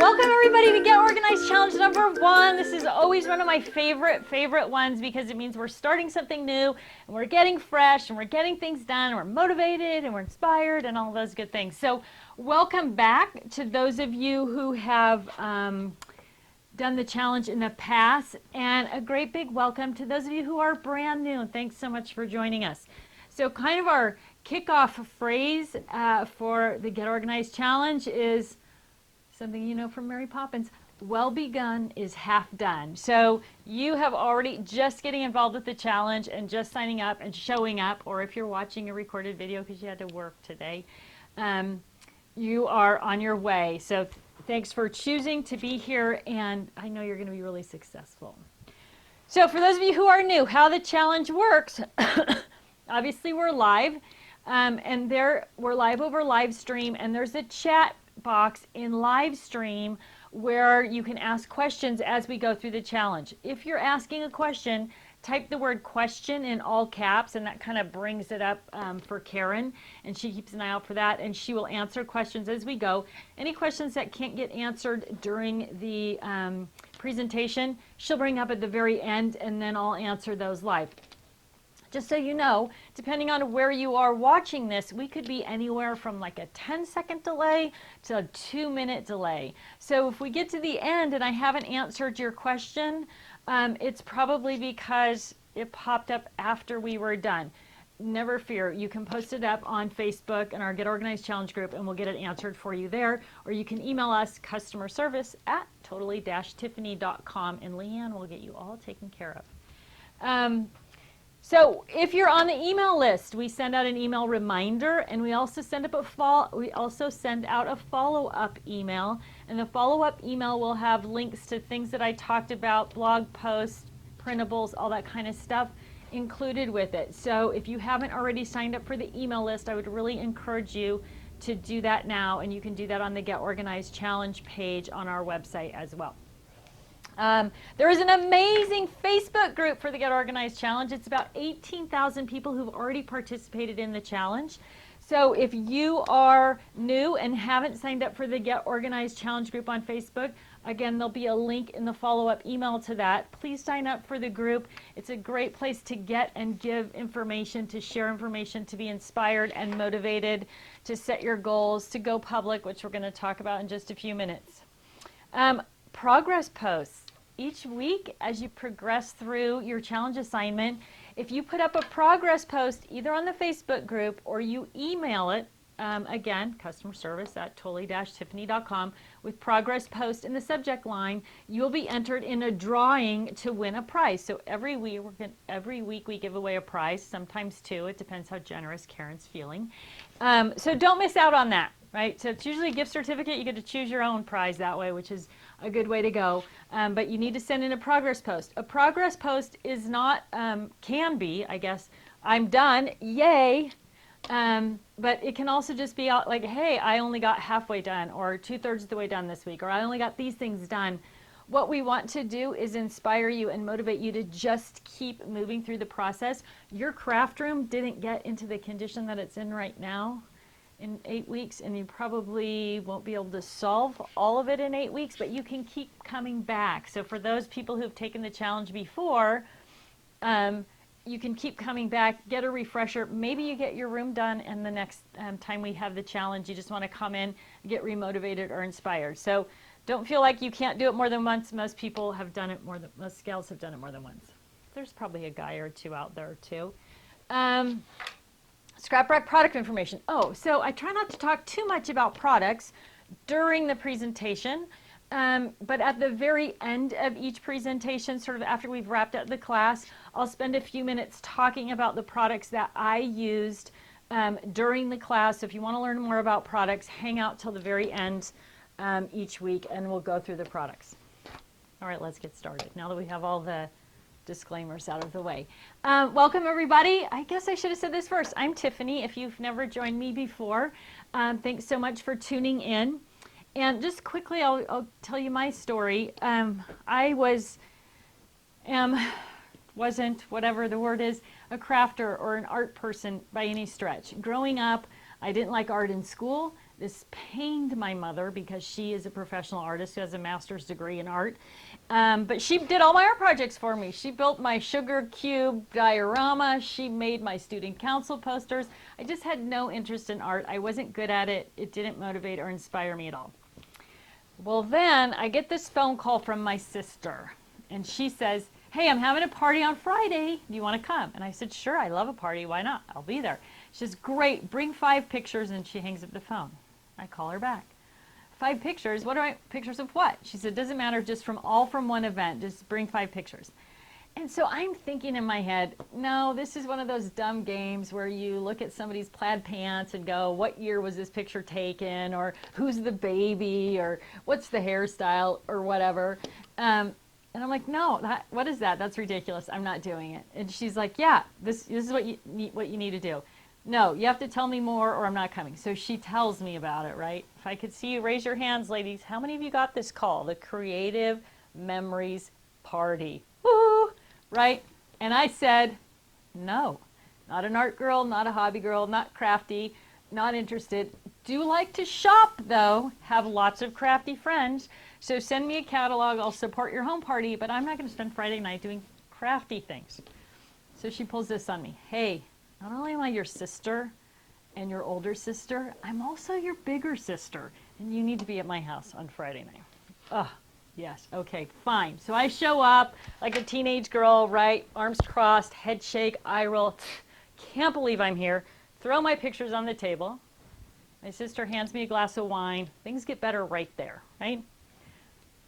Welcome everybody to Get Organized Challenge number 1. This is always one of my favorite ones because it means we're starting something new and we're getting fresh and we're getting things done and we're motivated and we're inspired and all those good things. So welcome back to those of you who have done the challenge in the past, and a great big welcome to those of you who are brand new. Thanks so much for joining us. So kind of our kickoff phrase for the Get Organized Challenge is something you know from Mary Poppins: well begun is half done. So you have already just getting involved with the challenge and just signing up and showing up, or if you're watching a recorded video because you had to work today, you are on your way. So thanks for choosing to be here, and I know you're going to be really successful. So for those of you who are new, how the challenge works, obviously we're live, and we're live over live stream, and there's a chat box in live stream where you can ask questions as we go through the challenge. If you're asking a question, type the word question in all caps, and that kind of brings it up for Karen, and she keeps an eye out for that, and she will answer questions as we go. Any questions that can't get answered during the presentation, she'll bring up at the very end, and then I'll answer those live. Just so you know, depending on where you are watching this, we could be anywhere from like a 10-second delay to a 2-minute delay. So if we get to the end and I haven't answered your question, it's probably because it popped up after we were done. Never fear, you can post it up on Facebook in our Get Organized Challenge group, and we'll get it answered for you there. Or you can email us customer service at Totally-Tiffany.com, and Leanne will get you all taken care of. So if you're on the email list, we send out an email reminder, and we also send out a follow-up email, and the follow-up email will have links to things that I talked about, blog posts, printables, all that kind of stuff included with it. So if you haven't already signed up for the email list, I would really encourage you to do that now, and you can do that on the Get Organized Challenge page on our website as well. There is an amazing Facebook group for the Get Organized Challenge. It's about 18,000 people who've already participated in the challenge. So if you are new and haven't signed up for the Get Organized Challenge group on Facebook, again, there'll be a link in the follow-up email to that. Please sign up for the group. It's a great place to get and give information, to share information, to be inspired and motivated, to set your goals, to go public, which we're going to talk about in just a few minutes. Progress posts. Each week as you progress through your challenge assignment, if you put up a progress post either on the Facebook group or you email it, again, customer service at Totally-Tiffany.com, with progress post in the subject line, you'll be entered in a drawing to win a prize. So every week we give away a prize, sometimes 2. It depends how generous Karen's feeling. So don't miss out on that. Right, so it's usually a gift certificate. You get to choose your own prize that way, which is a good way to go. But you need to send in a progress post. A progress post is not, can be, I guess, I'm done, yay. But it can also just be like, hey, I only got halfway done, or 2/3 of the way done this week, or I only got these things done. What we want to do is inspire you and motivate you to just keep moving through the process. Your craft room didn't get into the condition that it's in right now in 8 weeks, and you probably won't be able to solve all of it in 8 weeks, but you can keep coming back. So for those people who've taken the challenge before, you can keep coming back, get a refresher. Maybe you get your room done, and the next time we have the challenge, you just want to come in, get remotivated or inspired. So don't feel like you can't do it more than once. Most people have done it most gals have done it more than once. There's probably a guy or two out there too. Scrap rack product information. Oh, so I try not to talk too much about products during the presentation, but at the very end of each presentation, sort of after we've wrapped up the class, I'll spend a few minutes talking about the products that I used during the class. So if you want to learn more about products, hang out till the very end each week, and we'll go through the products. All right, let's get started. Now that we have all the disclaimers out of the way. Welcome everybody. I guess I should have said this first. I'm Tiffany, if you've never joined me before. Thanks so much for tuning in. And just quickly, I'll tell you my story. I wasn't, whatever the word is, a crafter or an art person by any stretch. Growing up, I didn't like art in school. This pained my mother because she is a professional artist who has a master's degree in art. But she did all my art projects for me. She built my sugar cube diorama. She made my student council posters. I just had no interest in art. I wasn't good at it. It didn't motivate or inspire me at all. Well, then I get this phone call from my sister, and she says, hey, I'm having a party on Friday. Do you want to come? And I said, sure, I love a party. Why not? I'll be there. She says, great, bring 5 pictures, and she hangs up the phone. I call her back. 5 pictures? What do I, pictures of what? She said, doesn't matter, just from one event, just bring 5 pictures. And so I'm thinking in my head, no, this is one of those dumb games where you look at somebody's plaid pants and go, what year was this picture taken? Or who's the baby? Or what's the hairstyle? Or whatever. And I'm like, no, what is that? That's ridiculous. I'm not doing it. And she's like, yeah, this is what you need to do. No, you have to tell me more or I'm not coming. So she tells me about it, right? If I could see you, raise your hands, ladies. How many of you got this call? The Creative Memories Party. Woo! Right? And I said, no, not an art girl, not a hobby girl, not crafty, not interested. Do like to shop though, have lots of crafty friends. So send me a catalog, I'll support your home party, but I'm not going to spend Friday night doing crafty things. So she pulls this on me. Hey, not only am I your sister and your older sister, I'm also your bigger sister, and you need to be at my house on Friday night. Ugh. Yes, okay, fine. So I show up like a teenage girl, right? Arms crossed, head shake, eye roll. Can't believe I'm here. Throw my pictures on the table. My sister hands me a glass of wine. Things get better right there, right?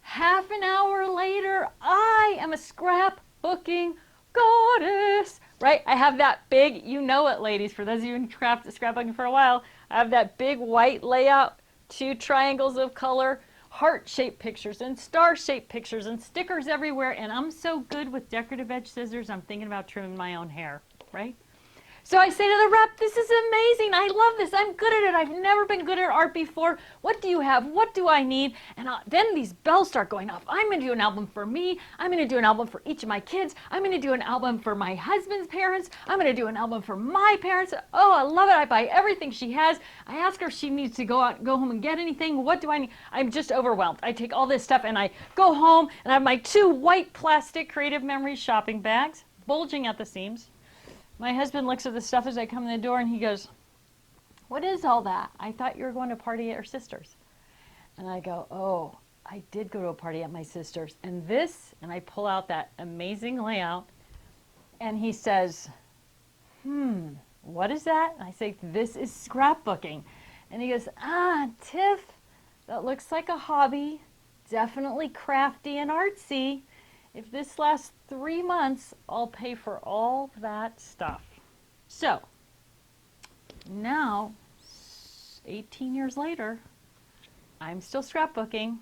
Half an hour later, I am a scrapbooking goddess, right? I have that big, you know it, ladies, for those of you in scrapbooking for a while, I have that big white layout, 2 triangles of color, heart-shaped pictures and star-shaped pictures and stickers everywhere, and I'm so good with decorative edge scissors, I'm thinking about trimming my own hair, right? So I say to the rep, this is amazing, I love this, I'm good at it, I've never been good at art before, what do you have, what do I need? And then these bells start going off. I'm going to do an album for me, I'm going to do an album for each of my kids, I'm going to do an album for my husband's parents, I'm going to do an album for my parents. Oh, I love it, I buy everything she has. I ask her if she needs to go home and get anything, what do I need? I'm just overwhelmed. I take all this stuff and I go home and I have my 2 white plastic Creative Memories shopping bags, bulging at the seams. My husband looks at the stuff as I come in the door and he goes, what is all that? I thought you were going to a party at your sister's. And I go, oh, I did go to a party at my sister's. And I pull out that amazing layout and he says, what is that? And I say, this is scrapbooking. And he goes, Tiff, that looks like a hobby, definitely crafty and artsy. If this lasts 3 months, I'll pay for all that stuff. So now, 18 years later, I'm still scrapbooking,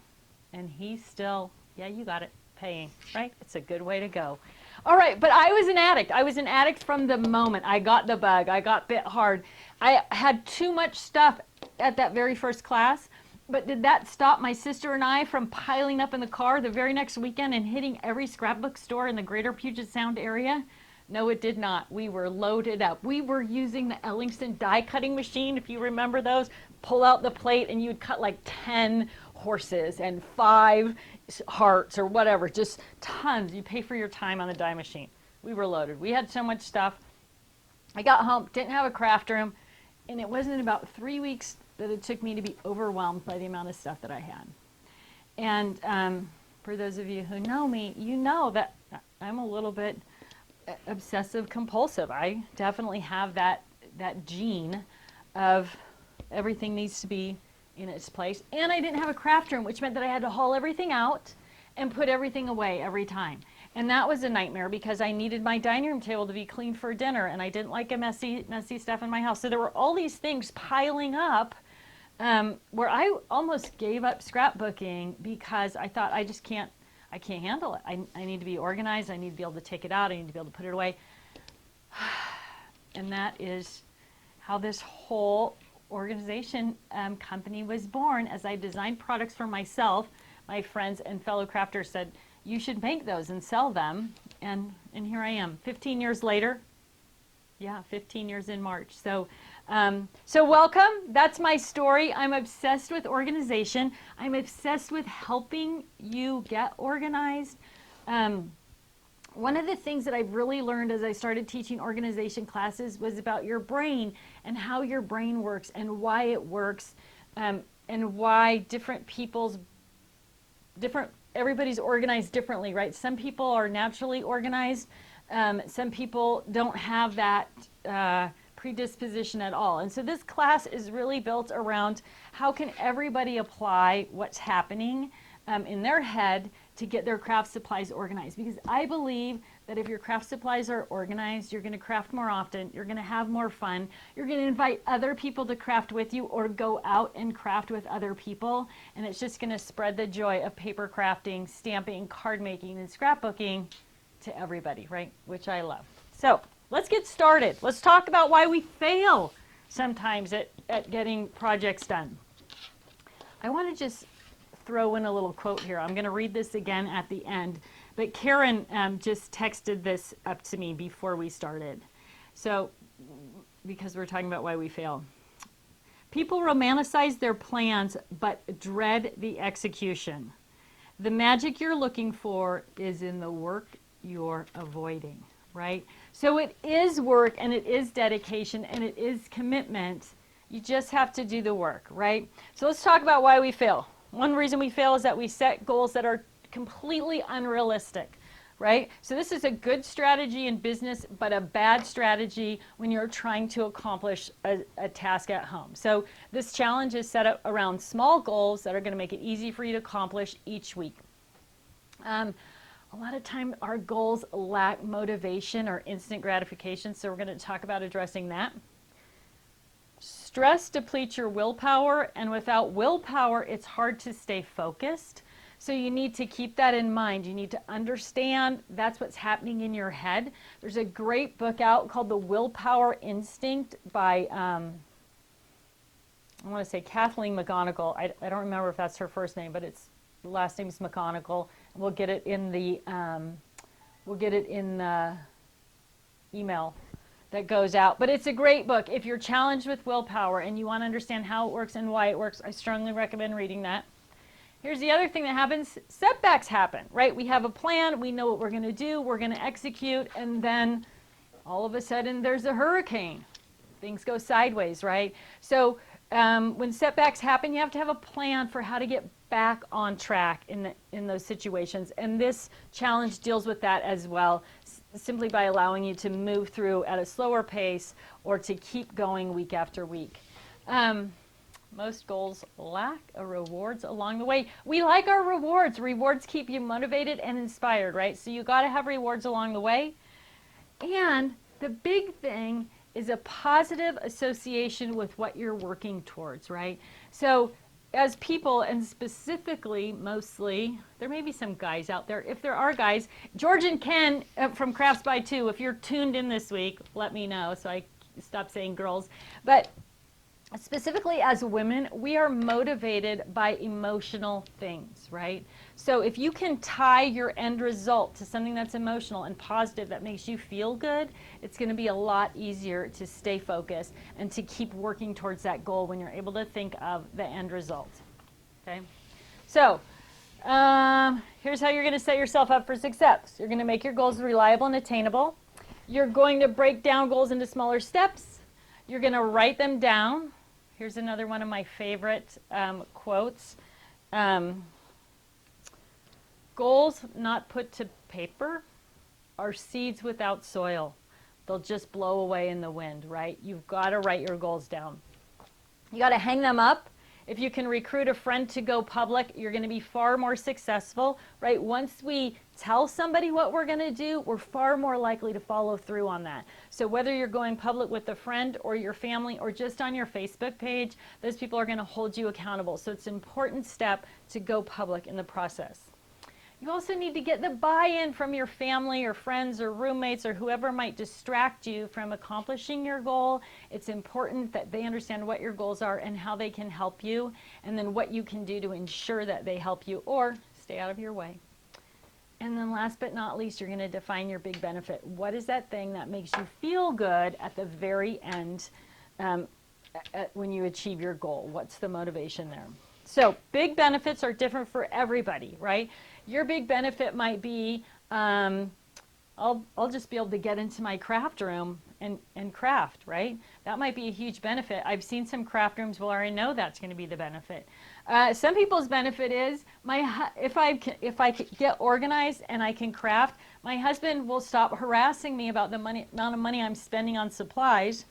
and he's still, yeah, you got it, paying, right? It's a good way to go. All right, but I was an addict. I was an addict from the moment I got the bug. I got bit hard. I had too much stuff at that very first class. But did that stop my sister and I from piling up in the car the very next weekend and hitting every scrapbook store in the greater Puget Sound area? No, it did not. We were loaded up. We were using the Ellingston die cutting machine, if you remember those. Pull out the plate and you'd cut like 10 horses and 5 hearts or whatever, just tons. You pay for your time on the die machine. We were loaded. We had so much stuff. I got home, didn't have a craft room, and it wasn't about 3 weeks that it took me to be overwhelmed by the amount of stuff that I had. And for those of you who know me, you know that I'm a little bit obsessive compulsive. I definitely have that gene of everything needs to be in its place. And I didn't have a craft room, which meant that I had to haul everything out and put everything away every time. And that was a nightmare because I needed my dining room table to be clean for dinner, and I didn't like a messy stuff in my house. So there were all these things piling up where I almost gave up scrapbooking because I thought I can't handle it. I need to be organized. I need to be able to take it out. I need to be able to put it away. And that is how this whole organization company was born. As I designed products for myself, my friends and fellow crafters said, you should make those and sell them. And here I am, 15 years later. Yeah, 15 years in March. So, so welcome. That's my story. I'm obsessed with organization. I'm obsessed with helping you get organized. One of the things that I've really learned as I started teaching organization classes was about your brain and how your brain works and why it works, and why everybody's organized differently, right? Some people are naturally organized. Some people don't have that predisposition at all. And so this class is really built around how can everybody apply what's happening in their head to get their craft supplies organized. Because I believe that if your craft supplies are organized, you're going to craft more often, you're going to have more fun, you're going to invite other people to craft with you or go out and craft with other people, and it's just going to spread the joy of paper crafting, stamping, card making, and scrapbooking to everybody, right? Which I love. So let's get started. Let's talk about why we fail sometimes at getting projects done. I want to just throw in a little quote here. I'm going to read this again at the end, but Karen just texted this up to me before we started. So, because we're talking about why we fail. People romanticize their plans, but dread the execution. The magic you're looking for is in the work you're avoiding, right? So it is work, and it is dedication, and it is commitment. You just have to do the work, right? So let's talk about why we fail. One reason we fail is that we set goals that are completely unrealistic, right? So this is a good strategy in business, but a bad strategy when you're trying to accomplish a task at home. So this challenge is set up around small goals that are going to make it easy for you to accomplish each week. A lot of time our goals lack motivation or instant gratification, so we're going to talk about addressing that. Stress depletes your willpower, and without willpower, it's hard to stay focused. So you need to keep that in mind. You need to understand that's what's happening in your head. There's a great book out called The Willpower Instinct by, I want to say Kathleen McGonigal. I don't remember if that's her first name, but the last name is McGonigal. We'll get it in the email that goes out. But it's a great book. If you're challenged with willpower and you want to understand how it works and why it works, I strongly recommend reading that. Here's the other thing that happens. Setbacks happen, right? We have a plan. We know what we're going to do. We're going to execute. And then all of a sudden there's a hurricane. Things go sideways, right? So when setbacks happen, you have to have a plan for how to get back on track in those situations. And this challenge deals with that as well, simply by allowing you to move through at a slower pace or to keep going week after week. Most goals lack rewards along the way. We like our rewards. Rewards keep you motivated and inspired, right? So you got to have rewards along the way. And the big thing is a positive association with what you're working towards, right? So as people, and specifically, mostly, there may be some guys out there. If there are guys, George and Ken from Crafts by Two, if you're tuned in this week, let me know so I stop saying girls. But specifically as women, we are motivated by emotional things, right? So if you can tie your end result to something that's emotional and positive that makes you feel good, it's going to be a lot easier to stay focused and to keep working towards that goal when you're able to think of the end result. Okay? So here's how you're going to set yourself up for success. You're going to make your goals reliable and attainable. You're going to break down goals into smaller steps. You're going to write them down. Here's another one of my favorite quotes. Goals not put to paper are seeds without soil. They'll just blow away in the wind, right? You've got to write your goals down. You got to hang them up. If you can recruit a friend to go public, you're going to be far more successful, right? Once we tell somebody what we're going to do, we're far more likely to follow through on that. So whether you're going public with a friend or your family or just on your Facebook page, those people are going to hold you accountable. So it's an important step to go public in the process. You also need to get the buy-in from your family or friends or roommates or whoever might distract you from accomplishing your goal. It's important that they understand what your goals are and how they can help you, and then what you can do to ensure that they help you or stay out of your way. And then last but not least, you're going to define your big benefit. What is that thing that makes you feel good at the very end when you achieve your goal? What's the motivation there? So big benefits are different for everybody, right? Your big benefit might be, I'll just be able to get into my craft room and craft, right? That might be a huge benefit. I've seen some craft rooms where I know that's going to be the benefit. Some people's benefit is if I get organized and I can craft, my husband will stop harassing me about the amount of money I'm spending on supplies,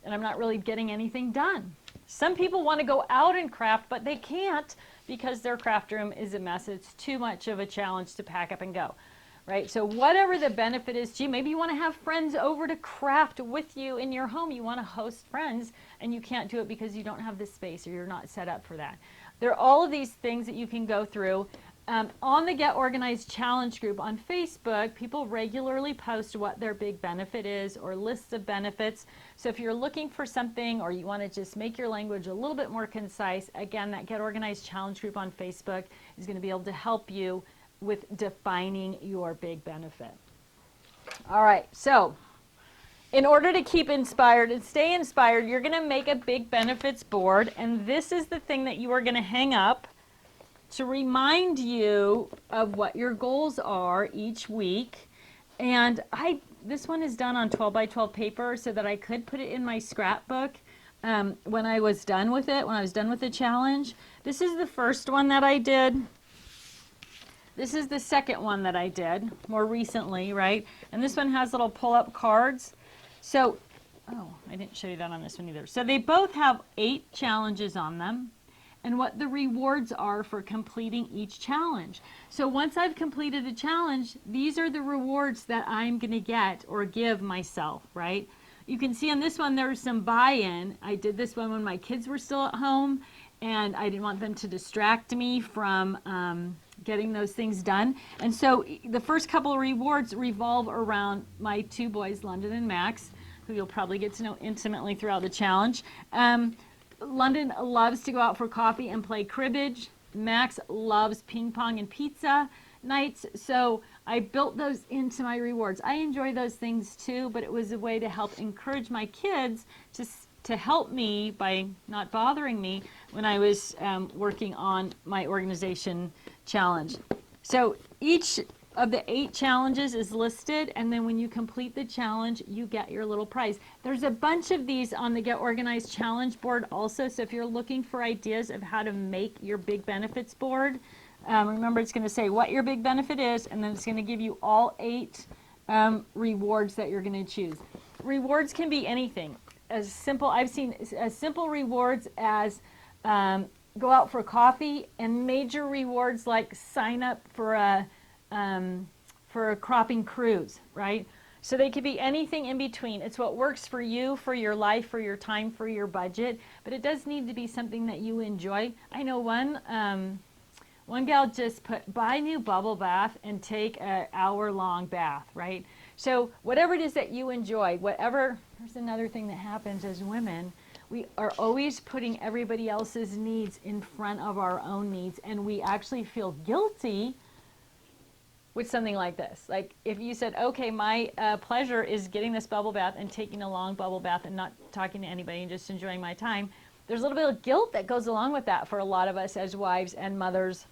and I'm not really getting anything done. Some people want to go out and craft, but they can't because their craft room is a mess. It's too much of a challenge to pack up and go. Right? So whatever the benefit is to you, maybe you want to have friends over to craft with you in your home. You want to host friends and you can't do it because you don't have the space or you're not set up for that. There are all of these things that you can go through. On the Get Organized Challenge group on Facebook, people regularly post what their big benefit is or lists of benefits. So if you're looking for something or you want to just make your language a little bit more concise, again, that Get Organized Challenge group on Facebook is going to be able to help you with defining your big benefit. All right, so in order to keep inspired and stay inspired, you're going to make a big benefits board, and this is the thing that you are going to hang up to remind you of what your goals are each week. And this one is done on 12 by 12 paper so that I could put it in my scrapbook when I was done with it, when I was done with the challenge. This is the first one that I did. This is the second one that I did more recently, right? And this one has little pull-up cards. So, oh, I didn't show you that on this one either. So they both have 8 challenges on them and what the rewards are for completing each challenge. So once I've completed a challenge, these are the rewards that I'm going to get or give myself, right? You can see on this one there's some buy-in. I did this one when my kids were still at home and I didn't want them to distract me from getting those things done. And so the first couple of rewards revolve around my 2 boys, London and Max, who you'll probably get to know intimately throughout the challenge. London loves to go out for coffee and play cribbage. Max loves ping pong and pizza nights. So I built those into my rewards. I enjoy those things too, but it was a way to help encourage my kids to help me by not bothering me when I was working on my organization challenge. So each of the 8 challenges is listed, and then when you complete the challenge, you get your little prize. There's a bunch of these on the Get Organized Challenge board also, so if you're looking for ideas of how to make your big benefits board, remember it's going to say what your big benefit is, and then it's going to give you all 8 rewards that you're going to choose. Rewards can be anything. As simple, I've seen as simple rewards as go out for coffee, and major rewards like sign up for a cropping cruise, right? So they could be anything in between. It's what works for you, for your life, for your time, for your budget, but it does need to be something that you enjoy. I know one gal just put buy new bubble bath and take an hour-long bath, right? So whatever it is that you enjoy, there's another thing that happens as women. We are always putting everybody else's needs in front of our own needs, and we actually feel guilty with something like this. Like if you said, okay, my pleasure is getting this bubble bath and taking a long bubble bath and not talking to anybody and just enjoying my time, there's a little bit of guilt that goes along with that for a lot of us as wives and mothers.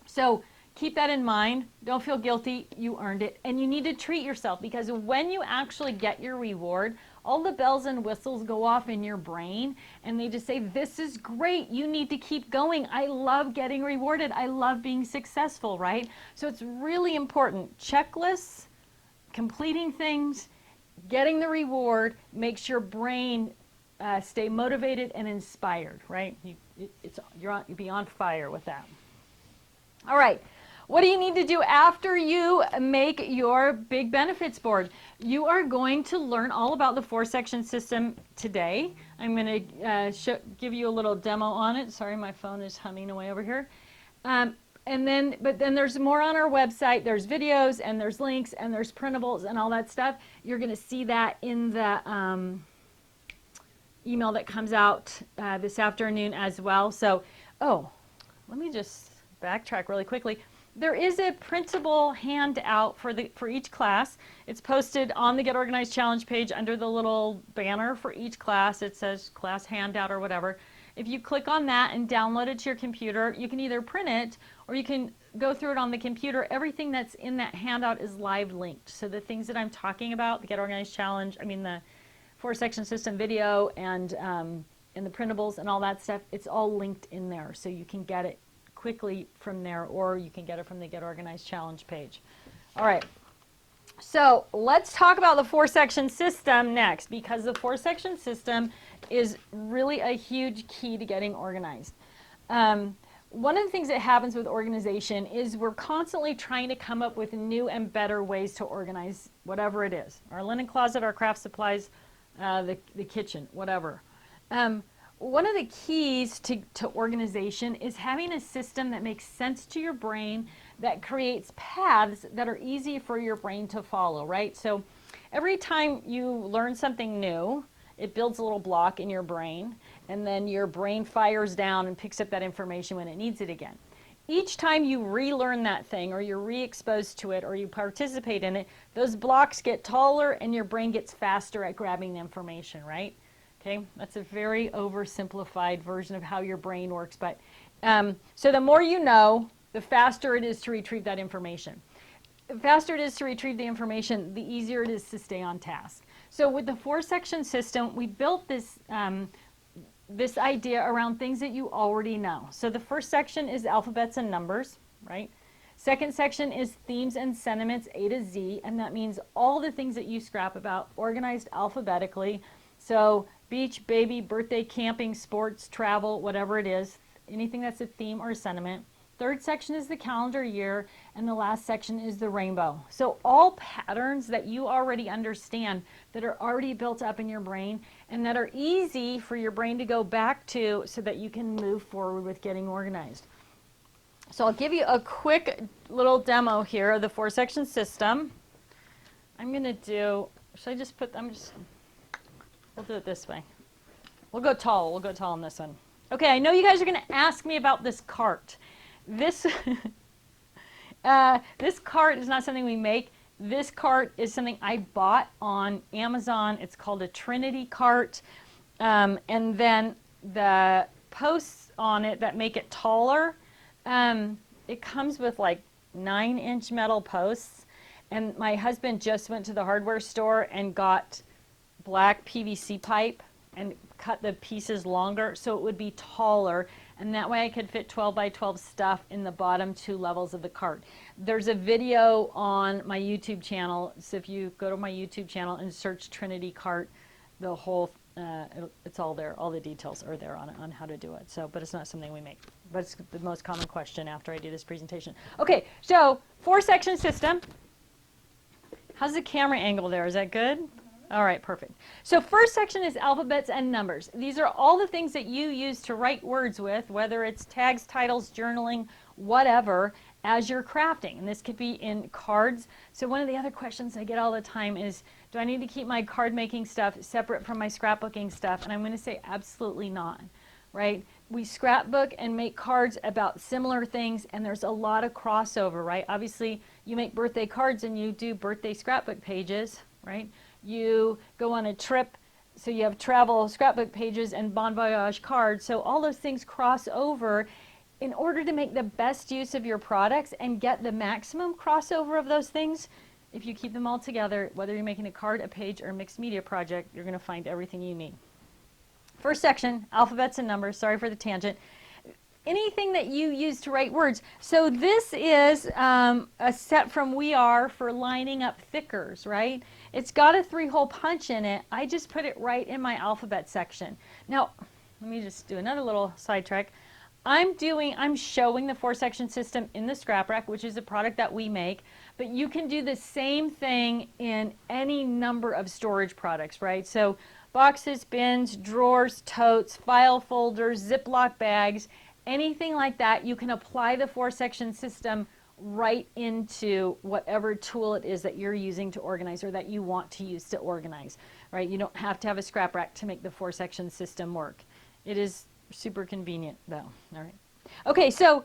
So keep that in mind. Don't feel guilty. You earned it. And you need to treat yourself, because when you actually get your reward, all the bells and whistles go off in your brain and they just say, this is great. You need to keep going. I love getting rewarded. I love being successful, right? So it's really important. Checklists, completing things, getting the reward makes your brain stay motivated and inspired, right? You'll be on fire with that. All right. What do you need to do after you make your big benefits board? You are going to learn all about the 4-section system today. I'm going to give you a little demo on it. Sorry, my phone is humming away over here. But then there's more on our website. There's videos and there's links and there's printables and all that stuff. You're going to see that in the email that comes out this afternoon as well. So, let me just backtrack really quickly. there is a printable handout for each class. It's posted on the Get Organized Challenge page under the little banner for each class. It says class handout or whatever. If you click on that and download it to your computer, you can either print it or you can go through it on the computer. Everything that's in that handout is live linked. So the things that I'm talking about, the Get Organized Challenge, the 4-section system video and the printables and all that stuff, it's all linked in there. So you can get it quickly from there, or you can get it from the Get Organized Challenge page. All right. So let's talk about the 4-section system next, because the 4-section system is really a huge key to getting organized. One of the things that happens with organization is we're constantly trying to come up with new and better ways to organize whatever it is. Our linen closet, our craft supplies, the kitchen, whatever. One of the keys to organization is having a system that makes sense to your brain, that creates paths that are easy for your brain to follow, right? So every time you learn something new, it builds a little block in your brain, and then your brain fires down and picks up that information when it needs it again. Each time you relearn that thing, or you're re-exposed to it, or you participate in it, those blocks get taller and your brain gets faster at grabbing the information, right? Okay, that's a very oversimplified version of how your brain works, but so the more you know, the faster it is to retrieve that information. The faster it is to retrieve the information, the easier it is to stay on task. So with the 4-section system, we built this this idea around things that you already know. So the first section is alphabets and numbers, right? Second section is themes and sentiments, A to Z, and that means all the things that you scrap about organized alphabetically. So beach, baby, birthday, camping, sports, travel, whatever it is, anything that's a theme or a sentiment. Third section is the calendar year, and the last section is the rainbow. So all patterns that you already understand, that are already built up in your brain, and that are easy for your brain to go back to so that you can move forward with getting organized. So I'll give you a quick little demo here of the 4-section system. I'm going to do, should I just put, we'll do it this way. We'll go tall on this one. Okay, I know you guys are going to ask me about this cart. This this cart is not something we make. This cart is something I bought on Amazon. It's called a Trinity cart. And then the posts on it that make it taller, it comes with like 9-inch metal posts. And my husband just went to the hardware store and got black PVC pipe and cut the pieces longer so it would be taller, and that way I could fit 12 by 12 stuff in the bottom 2 levels of the cart. There's a video on my YouTube channel, so if you go to my YouTube channel and search Trinity cart, the whole it's all there, all the details are there on how to do it. So, but it's not something we make, but it's the most common question after I do this presentation. Okay, so 4-section system. How's the camera angle there? Is that good? All right, perfect. So first section is alphabets and numbers. These are all the things that you use to write words with, whether it's tags, titles, journaling, whatever, as you're crafting. And this could be in cards. So one of the other questions I get all the time is, do I need to keep my card making stuff separate from my scrapbooking stuff? And I'm going to say absolutely not, right? We scrapbook and make cards about similar things, and there's a lot of crossover, right? Obviously, you make birthday cards and you do birthday scrapbook pages, right? You go on a trip, so you have travel scrapbook pages and bon voyage cards. So all those things cross over. In order to make the best use of your products and get the maximum crossover of those things, if you keep them all together, whether you're making a card, a page, or a mixed media project, you're going to find everything you need. First section, alphabets and numbers. Sorry for the tangent. Anything that you use to write words. So this is a set from We Are for lining up thickers, right? It's got a 3-hole punch in it. I just put it right in my alphabet section. Now, let me just do another little sidetrack. I'm showing the 4-section system in the Scrap Rack, which is a product that we make, but you can do the same thing in any number of storage products, right? So boxes, bins, drawers, totes, file folders, Ziploc bags, anything like that, you can apply the 4-section system right into whatever tool it is that you're using to organize or that you want to use to organize, right? You don't have to have a Scrap Rack to make the 4-section system work. It is super convenient though. All right. Okay, so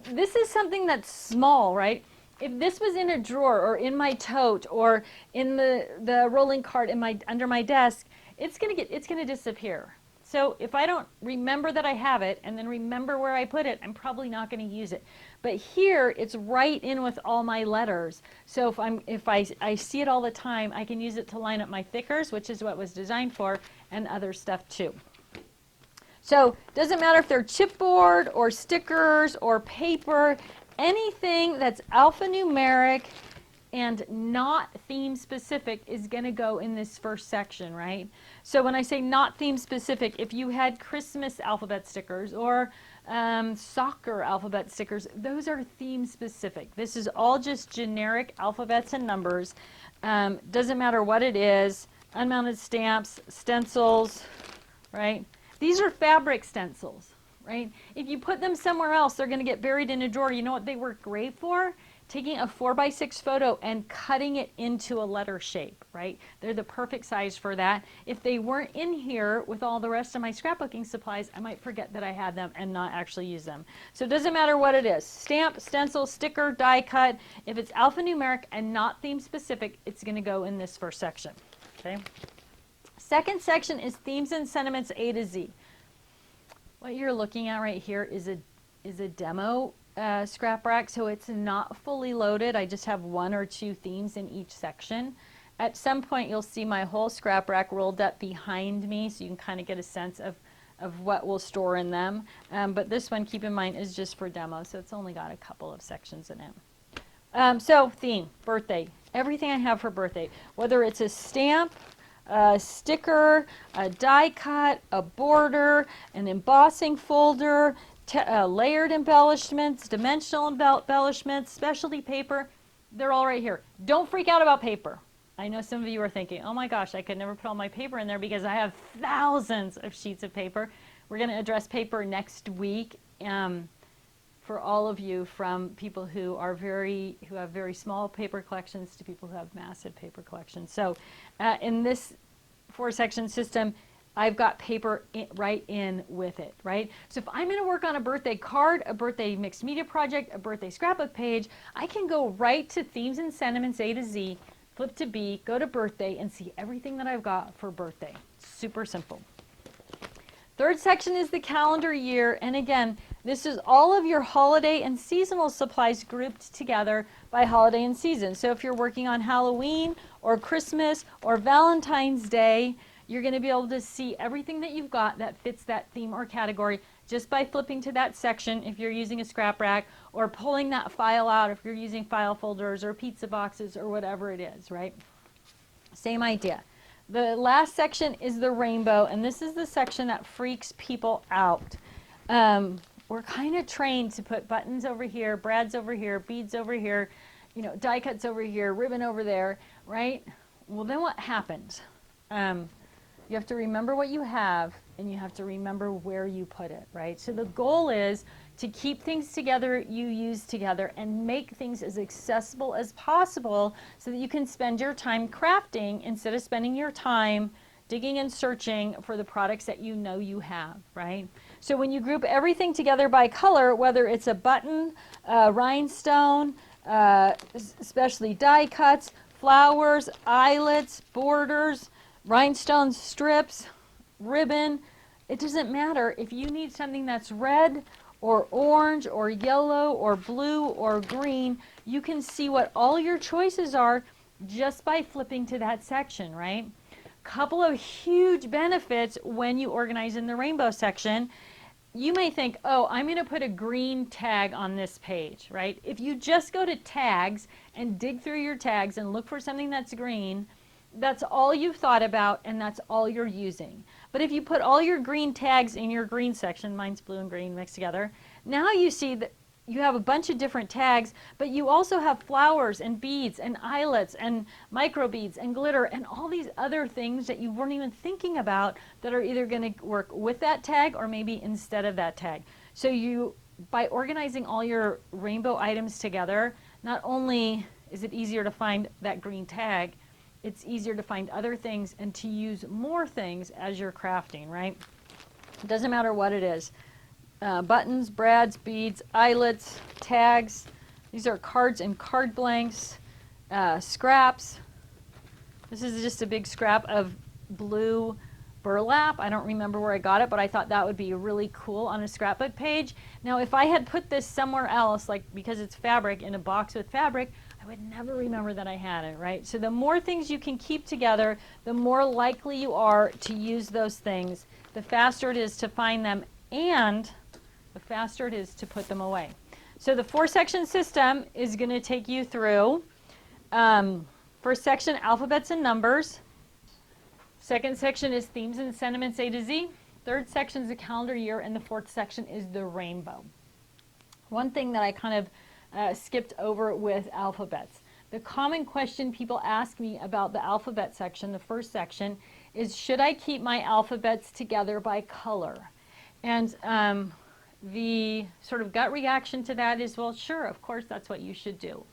this is something that's small, right? If this was in a drawer or in my tote or in the rolling cart under my desk, it's gonna disappear. So if I don't remember that I have it and then remember where I put it, I'm probably not going to use it. But here it's right in with all my letters. So if I see it all the time, I can use it to line up my thickers, which is what it was designed for, and other stuff too. So it doesn't matter if they're chipboard or stickers or paper, anything that's alphanumeric and not theme specific is going to go in this first section, right? So when I say not theme specific, if you had Christmas alphabet stickers or soccer alphabet stickers, those are theme specific. This is all just generic alphabets and numbers. Doesn't matter what it is, unmounted stamps, stencils, right? These are fabric stencils, right? If you put them somewhere else, they're going to get buried in a drawer. You know what they work great for? Taking a 4x6 photo and cutting it into a letter shape, right? They're the perfect size for that. If they weren't in here with all the rest of my scrapbooking supplies, I might forget that I had them and not actually use them. So it doesn't matter what it is. Stamp, stencil, sticker, die cut. If it's alphanumeric and not theme specific, it's going to go in this first section, okay? Second section is themes and sentiments A to Z. What you're looking at right here is a demo scrap rack, so it's not fully loaded. I just have 1 or 2 themes in each section. At some point you'll see my whole scrap rack rolled up behind me, so you can kind of get a sense of what we'll store in them. But this one, keep in mind, is just for demo, so it's only got a couple of sections in it. So theme, birthday, everything I have for birthday, whether it's a stamp, a sticker, a die cut, a border, an embossing folder, layered embellishments, dimensional embellishments, specialty paper, they're all right here. Don't freak out about paper. I know some of you are thinking, oh my gosh, I could never put all my paper in there because I have thousands of sheets of paper. We're going to address paper next week for all of you, from people who have very small paper collections to people who have massive paper collections. So in this 4-section system, I've got paper right in with it, right? So if I'm going to work on a birthday card, a birthday mixed media project, a birthday scrapbook page, I can go right to themes and sentiments A to Z, flip to B, go to birthday, and see everything that I've got for birthday. Super simple. Third section is the calendar year, and again, this is all of your holiday and seasonal supplies grouped together by holiday and season. So if you're working on Halloween or Christmas or Valentine's Day, you're going to be able to see everything that you've got that fits that theme or category just by flipping to that section if you're using a scrap rack, or pulling that file out if you're using file folders or pizza boxes or whatever it is, right? Same idea. The last section is the rainbow, and this is the section that freaks people out. We're kind of trained to put buttons over here, brads over here, beads over here, die cuts over here, ribbon over there, right? Well, then what happens? You have to remember what you have, and you have to remember where you put it, right? So the goal is to keep things together you use together and make things as accessible as possible so that you can spend your time crafting instead of spending your time digging and searching for the products that you know you have, right? So when you group everything together by color, whether it's a button, rhinestone, especially die cuts, flowers, eyelets, borders, rhinestone strips, ribbon, it doesn't matter. If you need something that's red or orange or yellow or blue or green, you can see what all your choices are just by flipping to that section, right? Couple of huge benefits when you organize in the rainbow section. You may think, oh, I'm going to put a green tag on this page, right? If you just go to tags and dig through your tags and look for something that's green, that's all you've thought about and that's all you're using. But if you put all your green tags in your green section, mine's blue and green mixed together, now you see that you have a bunch of different tags, but you also have flowers and beads and eyelets and micro beads and glitter and all these other things that you weren't even thinking about that are either going to work with that tag or maybe instead of that tag. So by organizing all your rainbow items together, not only is it easier to find that green tag, it's easier to find other things and to use more things as you're crafting, right? It doesn't matter what it is. buttons, brads, beads, eyelets, tags. These are cards and card blanks, scraps. This is just a big scrap of blue burlap. I don't remember where I got it, but I thought that would be really cool on a scrapbook page. Now, if I had put this somewhere else, like because it's fabric, in a box with fabric, I would never remember that I had it, right? So the more things you can keep together, the more likely you are to use those things, the faster it is to find them, and the faster it is to put them away. So the 4-section system is going to take you through first section, alphabets and numbers. Second section is themes and sentiments A to Z. Third section is the calendar year, and the fourth section is the rainbow. One thing that I kind of skipped over with alphabets. The common question people ask me about the alphabet section, the first section, is should I keep my alphabets together by color? And the sort of gut reaction to that is, well, sure, of course, that's what you should do.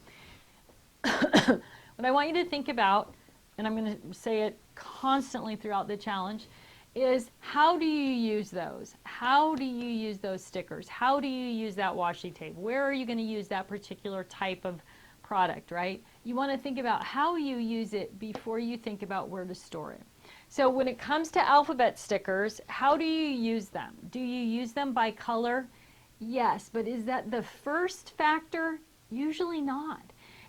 What I want you to think about, and I'm going to say it constantly throughout the challenge, is how do you use those? How do you use those stickers? How do you use that washi tape? Where are you going to use that particular type of product, right? You want to think about how you use it before you think about where to store it. So when it comes to alphabet stickers, how do you use them? Do you use them by color? Yes, but is that the first factor? Usually not.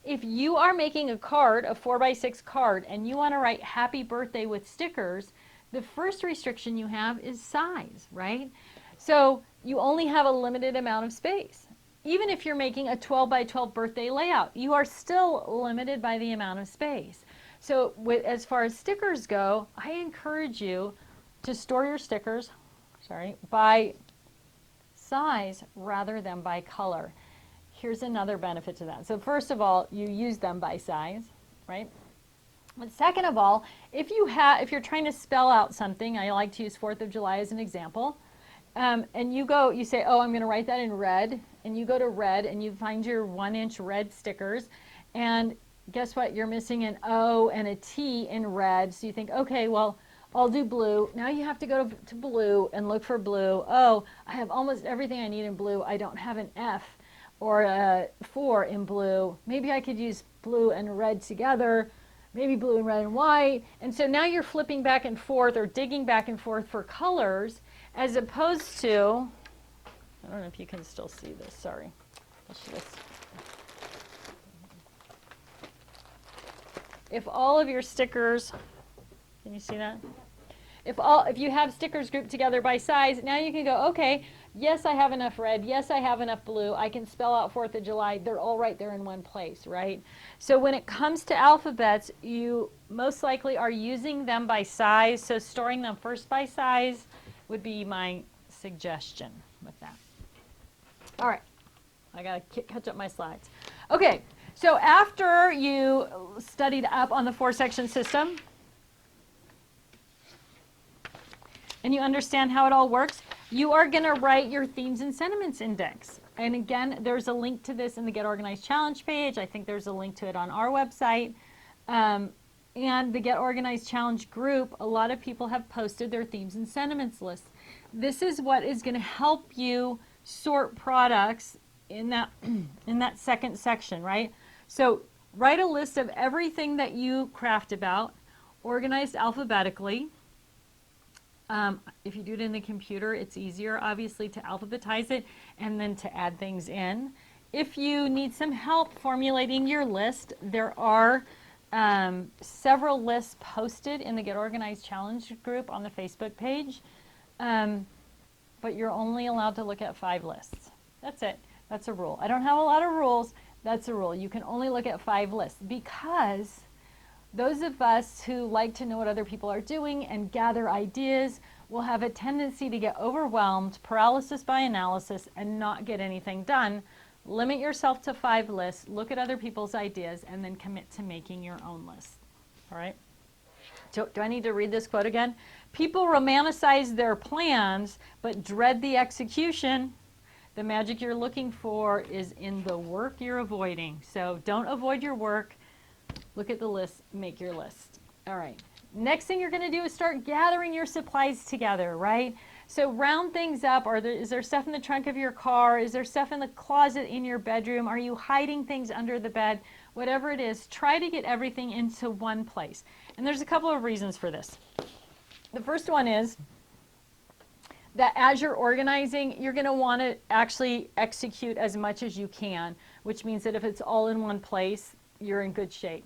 If you are making a card, a 4x6 card, and you want to write happy birthday with stickers, the first restriction you have is size, right? So you only have a limited amount of space. Even if you're making a 12x12 birthday layout, you are still limited by the amount of space. So as far as stickers go, I encourage you to store your stickers, by size rather than by color. Here's another benefit to that. So first of all, you use them by size, right? But second of all, if you're trying to spell out something, I like to use 4th of July as an example, and you say, oh, I'm going to write that in red, and you go to red and you find your 1-inch red stickers, and guess what? You're missing an O and a T in red, so you think, okay, well, I'll do blue. Now you have to go to blue and look for blue. Oh, I have almost everything I need in blue. I don't have an F or a 4 in blue. Maybe I could use blue and red together, maybe blue and red and white. And so now you're flipping back and forth or digging back and forth for colors, as opposed to, I don't know if you can still see this, sorry. If all of your stickers, can you see that? If you have stickers grouped together by size, now you can go, okay, yes, I have enough red. Yes, I have enough blue. I can spell out 4th of July. They're all right there in one place, right? So when it comes to alphabets, you most likely are using them by size. So storing them first by size would be my suggestion with that. All right, I got to catch up my slides. Okay, so after you studied up on the 4-section system, and you understand how it all works, you are going to write your themes and sentiments index. And again, there's a link to this in the Get Organized Challenge page. I think there's a link to it on our website. And the Get Organized Challenge group, a lot of people have posted their themes and sentiments lists. This is what is going to help you sort products in that second section, right? So write a list of everything that you craft about, organized alphabetically. If you do it in the computer, it's easier, obviously, to alphabetize it and then to add things in. If you need some help formulating your list, there are several lists posted in the Get Organized Challenge group on the Facebook page, but you're only allowed to look at 5 lists. That's it. That's a rule. I don't have a lot of rules. That's a rule. You can only look at 5 lists because those of us who like to know what other people are doing and gather ideas will have a tendency to get overwhelmed, paralysis by analysis, and not get anything done. Limit yourself to 5 lists, look at other people's ideas, and then commit to making your own list. All right? So, do I need to read this quote again? People romanticize their plans, but dread the execution. The magic you're looking for is in the work you're avoiding. So, don't avoid your work. Look at the list, make your list. All right. Next thing you're going to do is start gathering your supplies together, right? So round things up. Is there stuff in the trunk of your car? Is there stuff in the closet in your bedroom? Are you hiding things under the bed? Whatever it is, try to get everything into one place. And there's a couple of reasons for this. The first one is that as you're organizing, you're going to want to actually execute as much as you can, which means that if it's all in one place, you're in good shape.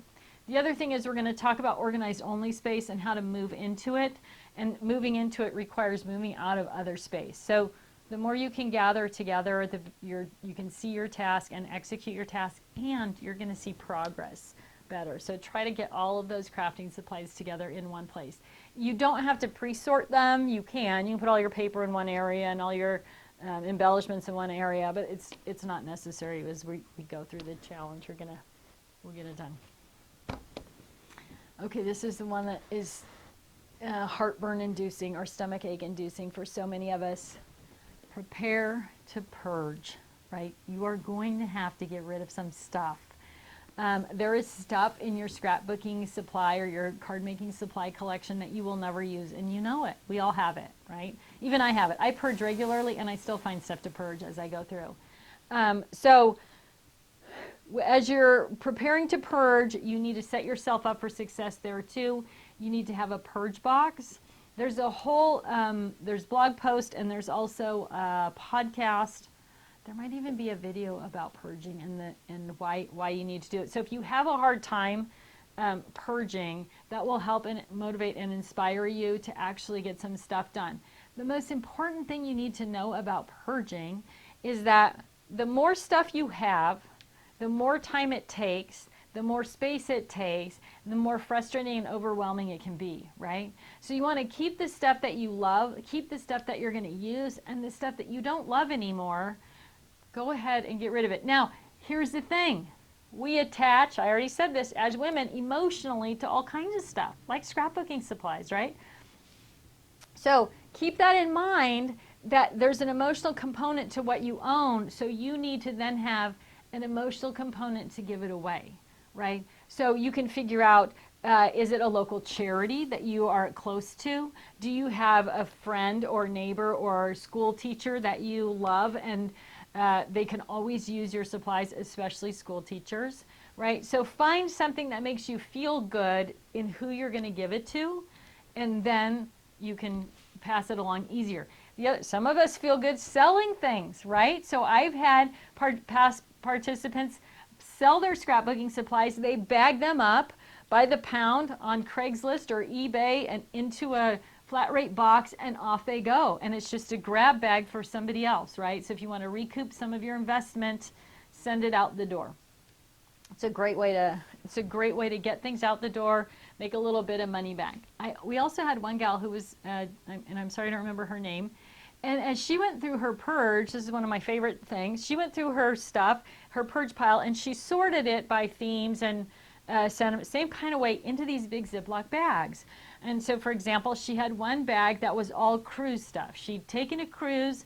The other thing is we're going to talk about organized only space and how to move into it. And moving into it requires moving out of other space. So the more you can gather together, you can see your task and execute your task, and you're going to see progress better. So try to get all of those crafting supplies together in one place. You don't have to pre-sort them. You can put all your paper in one area and all your embellishments in one area, but it's not necessary. As we go through the challenge, we'll get it done. Okay, this is the one that is heartburn inducing or stomach ache inducing for so many of us. Prepare to purge, right? You are going to have to get rid of some stuff. There is stuff in your scrapbooking supply or your card making supply collection that you will never use, and you know it. We all have it, right? Even I have it. I purge regularly, and I still find stuff to purge as I go through. So as you're preparing to purge, you need to set yourself up for success there too. You need to have a purge box. There's a whole, there's blog post, and there's also a podcast. There might even be a video about purging and why you need to do it. So if you have a hard time purging, that will help and motivate and inspire you to actually get some stuff done. The most important thing you need to know about purging is that the more stuff you have, the more time it takes, the more space it takes, the more frustrating and overwhelming it can be, right? So you want to keep the stuff that you love, keep the stuff that you're going to use, and the stuff that you don't love anymore, go ahead and get rid of it. Now, here's the thing. We attach, I already said this, as women, emotionally to all kinds of stuff, like scrapbooking supplies, right? So keep that in mind, that there's an emotional component to what you own, so you need to then have an emotional component to give it away, right? So you can figure out, is it a local charity that you are close to? Do you have a friend or neighbor or school teacher that you love and they can always use your supplies, especially school teachers, right? So find something that makes you feel good in who you're going to give it to, and then you can pass it along easier. Some of us feel good selling things, right? So I've had past participants sell their scrapbooking supplies. They bag them up by the pound on Craigslist or eBay and into a flat rate box, and off they go. And it's just a grab bag for somebody else, right? So if you want to recoup some of your investment, send it out the door. It's a great way to get things out the door, make a little bit of money back. We also had one gal who was, and I'm sorry I don't remember her name, and as she went through her purge, this is one of my favorite things, she went through her stuff, her purge pile, and she sorted it by themes and sentiment, same kind of way, into these big Ziploc bags. And so, for example, she had one bag that was all cruise stuff. She'd taken a cruise,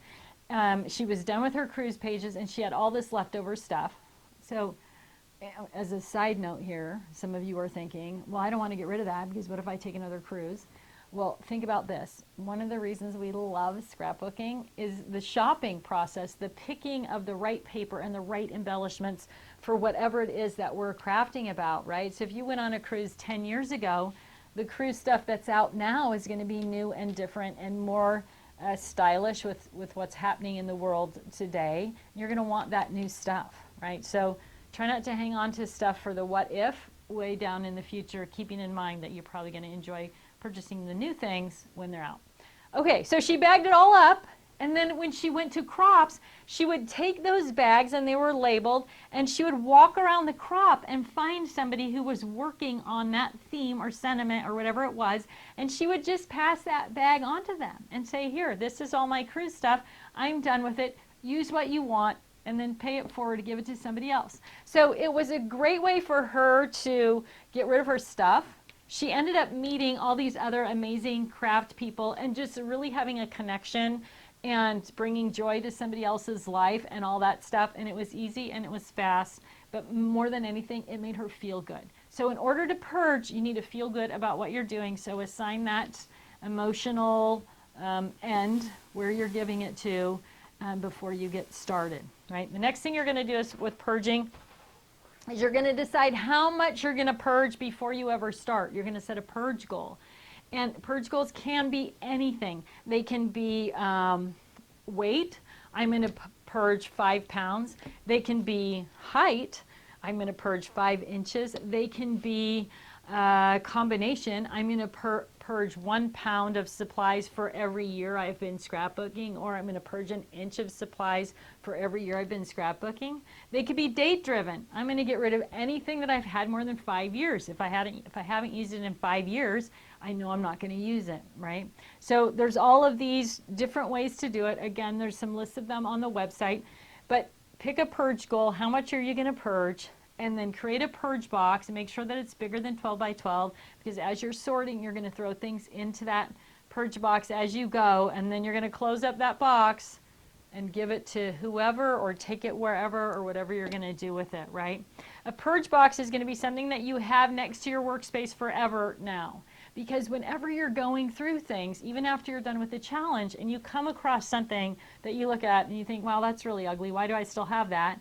she was done with her cruise pages, and she had all this leftover stuff. So, as a side note here, some of you are thinking, well, I don't want to get rid of that because what if I take another cruise? Well, think about this. One of the reasons we love scrapbooking is the shopping process, the picking of the right paper and the right embellishments for whatever it is that we're crafting about, right? So if you went on a cruise 10 years ago, the cruise stuff that's out now is going to be new and different and more stylish with what's happening in the world today. You're going to want that new stuff, right? So try not to hang on to stuff for the what if way down in the future, keeping in mind that you're probably going to enjoy purchasing the new things when they're out. Okay, so she bagged it all up, and then when she went to crops, she would take those bags, and they were labeled, and she would walk around the crop and find somebody who was working on that theme or sentiment or whatever it was, and she would just pass that bag on to them and say, here, this is all my cruise stuff. I'm done with it. Use what you want, and then pay it forward to give it to somebody else. So it was a great way for her to get rid of her stuff. She ended up meeting all these other amazing craft people and just really having a connection and bringing joy to somebody else's life and all that stuff. And it was easy and it was fast, but more than anything, it made her feel good. So in order to purge, you need to feel good about what you're doing. So assign that emotional end where you're giving it to before you get started, right? The next thing you're going to do is with purging is you're going to decide how much you're going to purge before you ever start. You're going to set a purge goal. And purge goals can be anything. They can be weight. I'm going to purge 5 pounds. They can be height. I'm going to purge 5 inches. They can be combination. I'm going to purge 1 pound of supplies for every year I've been scrapbooking, or I'm going to purge 1 inch of supplies for every year I've been scrapbooking. They could be date driven. I'm going to get rid of anything that I've had more than 5 years. If I haven't used it in 5 years, I know I'm not going to use it, right? So there's all of these different ways to do it. Again, there's some lists of them on the website, but pick a purge goal. How much are you going to purge? And then create a purge box and make sure that it's bigger than 12 by 12, because as you're sorting, you're going to throw things into that purge box as you go, and then you're going to close up that box and give it to whoever or take it wherever or whatever you're going to do with it, right? A purge box is going to be something that you have next to your workspace forever now, because whenever you're going through things, even after you're done with the challenge, and you come across something that you look at and you think, wow, that's really ugly, why do I still have that?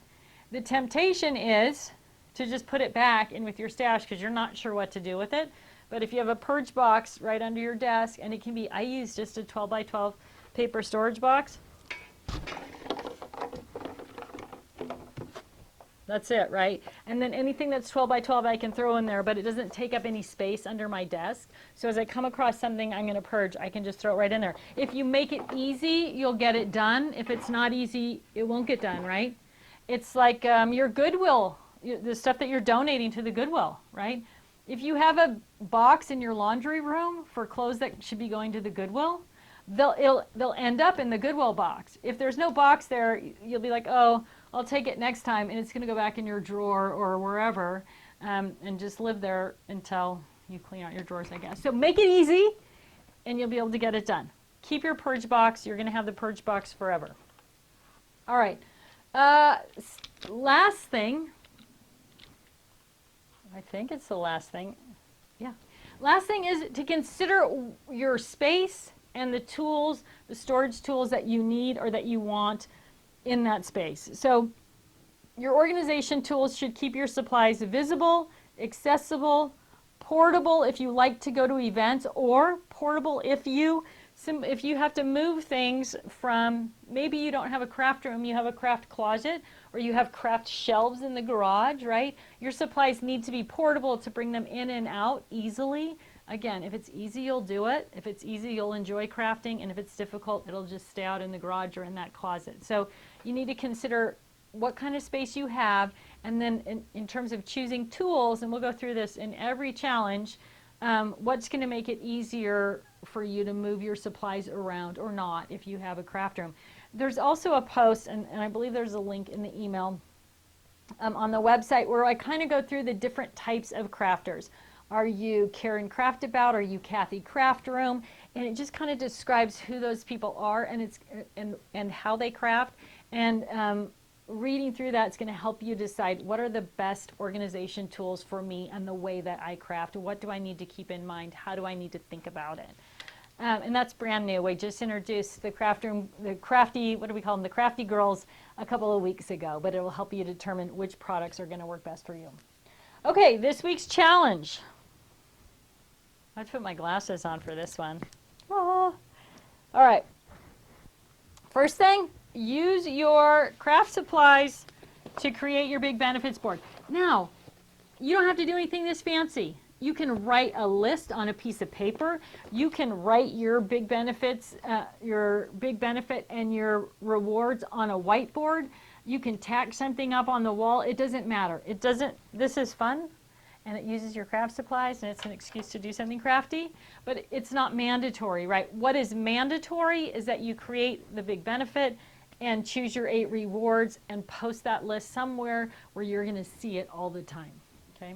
The temptation is to just put it back in with your stash because you're not sure what to do with it. But if you have a purge box right under your desk, and it can be, I use just a 12 by 12 paper storage box. That's it, right? And then anything that's 12 by 12 I can throw in there, but it doesn't take up any space under my desk. So as I come across something I'm going to purge, I can just throw it right in there. If you make it easy, you'll get it done. If it's not easy, it won't get done, right? It's like your Goodwill, the stuff that you're donating to the Goodwill, right? If you have a box in your laundry room for clothes that should be going to the Goodwill, they'll end up in the Goodwill box. If there's no box there, you'll be like, oh, I'll take it next time, and it's going to go back in your drawer or wherever, and just live there until you clean out your drawers, I guess. So make it easy, and you'll be able to get it done. Keep your purge box. You're going to have the purge box forever. All right. Last thing. I think it's the last thing. Yeah. Last thing is to consider your space and the tools, the storage tools that you need or that you want in that space. So your organization tools should keep your supplies visible, accessible, portable if you like to go to events, or portable if you have to move things from, maybe you don't have a craft room, you have a craft closet, or you have craft shelves in the garage, right? Your supplies need to be portable to bring them in and out easily. Again, if it's easy, you'll do it. If it's easy, you'll enjoy crafting. And if it's difficult, it'll just stay out in the garage or in that closet. So you need to consider what kind of space you have. And then in terms of choosing tools, and we'll go through this in every challenge, what's going to make it easier for you to move your supplies around or not if you have a craft room. There's also a post, and I believe there's a link in the email on the website, where I kind of go through the different types of crafters. Are you Karen Craftabout? Are you Kathy Craft Room? And it just kind of describes who those people are and how they craft. And reading through that is going to help you decide what are the best organization tools for me and the way that I craft. What do I need to keep in mind? How do I need to think about it? And that's brand new. We just introduced the craft room, the crafty, what do we call them? The crafty girls a couple of weeks ago, but it will help you determine which products are going to work best for you. Okay, this week's challenge. I have to put my glasses on for this one. Oh. All right. First thing, use your craft supplies to create your big benefits board. Now, you don't have to do anything this fancy. You can write a list on a piece of paper. You can write your big benefits, your big benefit and your rewards on a whiteboard. You can tack something up on the wall. It doesn't matter. This is fun, and it uses your craft supplies, and it's an excuse to do something crafty, but it's not mandatory, right? What is mandatory is that you create the big benefit and choose your 8 rewards and post that list somewhere where you're going to see it all the time, okay?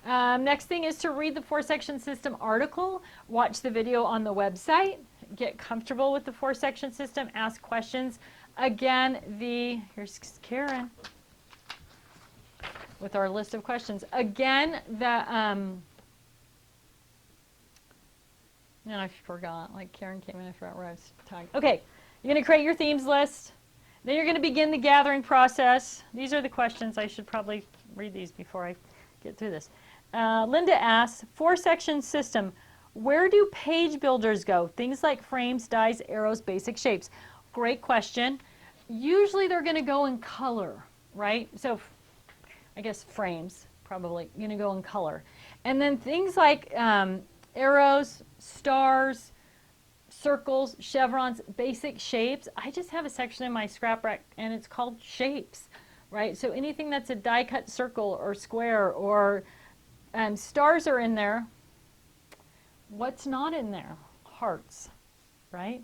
Next thing is to read the 4-section system article, watch the video on the website, get comfortable with the 4-section system, ask questions. Again, here's Karen. with our list of questions. Again, no, I forgot. Like Karen came in, I forgot where I was talking. Okay, you're going to create your themes list. Then you're going to begin the gathering process. These are the questions. I should probably read these before I get through this. Linda asks, 4-section system. Where do page builders go? Things like frames, dies, arrows, basic shapes. Great question. Usually they're going to go in color, right? So I guess frames probably going to go in color. And then things like arrows, stars, circles, chevrons, basic shapes. I just have a section in my scrap rack and it's called shapes, right? So anything that's a die cut circle or square or stars are in there. What's not in there? Hearts, right?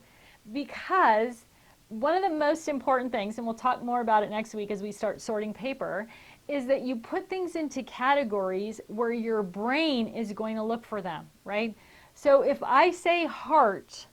Because one of the most important things, and we'll talk more about it next week as we start sorting paper, is that you put things into categories where your brain is going to look for them, right? So if I say heart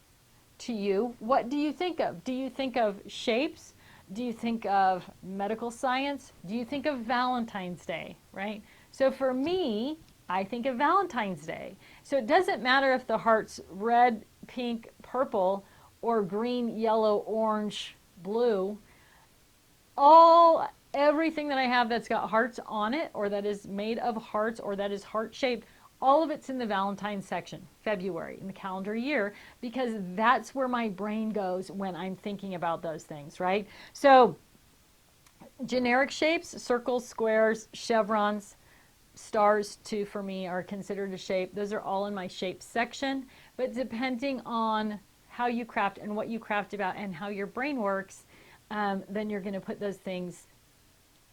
to you, what do you think of? Do you think of shapes? Do you think of medical science? Do you think of Valentine's Day, right? So for me, I think of Valentine's Day. So it doesn't matter if the heart's red, pink, purple, or green, yellow, orange, blue. Everything that I have that's got hearts on it, or that is made of hearts, or that is heart-shaped, all of it's in the Valentine's section, February, in the calendar year, because that's where my brain goes when I'm thinking about those things, right? So generic shapes, circles, squares, chevrons, stars too for me are considered a shape. Those are all in my shape section, but depending on how you craft and what you craft about and how your brain works, then you're going to put those things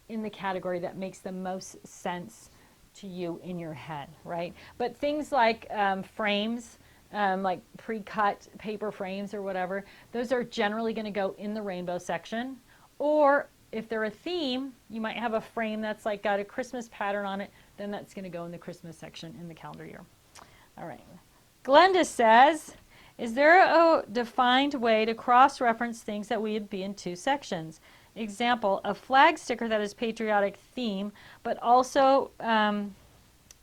in the category that makes the most sense to you in your head, right? But things like frames, like pre-cut paper frames or whatever, those are generally going to go in the rainbow section. Or if they're a theme, you might have a frame that's like got a Christmas pattern on it, then that's going to go in the Christmas section in the calendar year. All right. Glenda says, is there a defined way to cross-reference things that would be in 2 sections? Example, a flag sticker that is patriotic theme, but also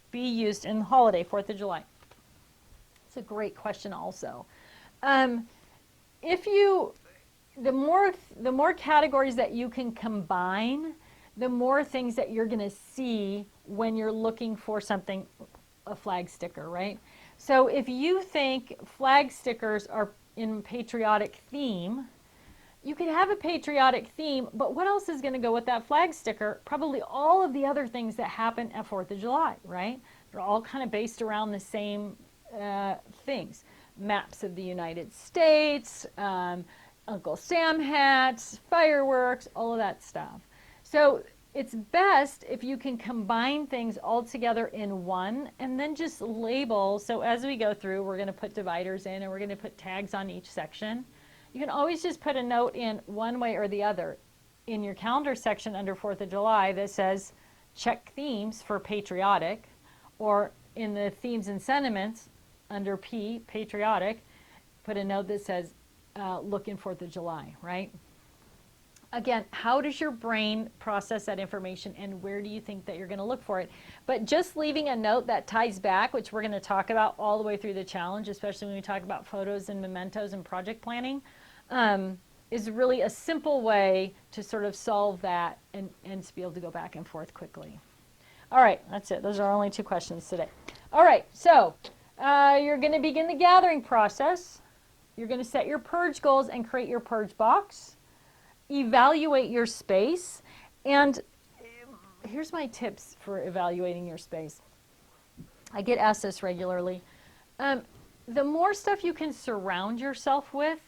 be used in the holiday, 4th of July. It's a great question also. The more categories that you can combine, the more things that you're going to see when you're looking for something, a flag sticker, right? So if you think flag stickers are in patriotic theme, you could have a patriotic theme, but what else is going to go with that flag sticker? Probably all of the other things that happen at 4th of July, right? They're all kind of based around the same things. Maps of the United States, Uncle Sam hats, fireworks, all of that stuff. So it's best if you can combine things all together in one and then just label. So as we go through, we're going to put dividers in and we're going to put tags on each section. You can always just put a note in one way or the other in your calendar section under 4th of July that says check themes for patriotic, or in the themes and sentiments under P, patriotic, put a note that says look in 4th of July, right? Again, how does your brain process that information and where do you think that you're going to look for it? But just leaving a note that ties back, which we're going to talk about all the way through the challenge, especially when we talk about photos and mementos and project planning, is really a simple way to sort of solve that and to be able to go back and forth quickly. All right, that's it. Those are our only 2 questions today. All right, so you're going to begin the gathering process. You're going to set your purge goals and create your purge box. Evaluate your space. And here's my tips for evaluating your space. I get asked this regularly. The more stuff you can surround yourself with,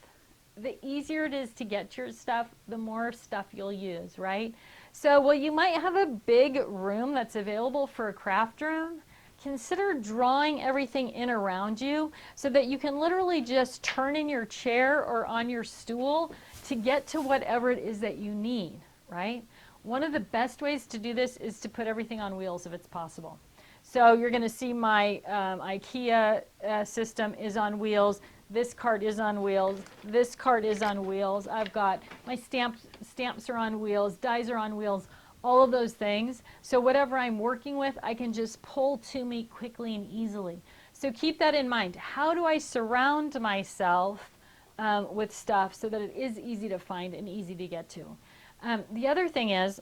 the easier it is to get your stuff, the more stuff you'll use, right? So while you might have a big room that's available for a craft room, consider drawing everything in around you so that you can literally just turn in your chair or on your stool to get to whatever it is that you need, right? One of the best ways to do this is to put everything on wheels if it's possible. So you're going to see my IKEA system is on wheels. This cart is on wheels. This cart is on wheels. I've got my stamps are on wheels. Dies are on wheels. all of those things. So whatever I'm working with, I can just pull to me quickly and easily. So keep that in mind. How do I surround myself with stuff so that it is easy to find and easy to get to? The other thing is,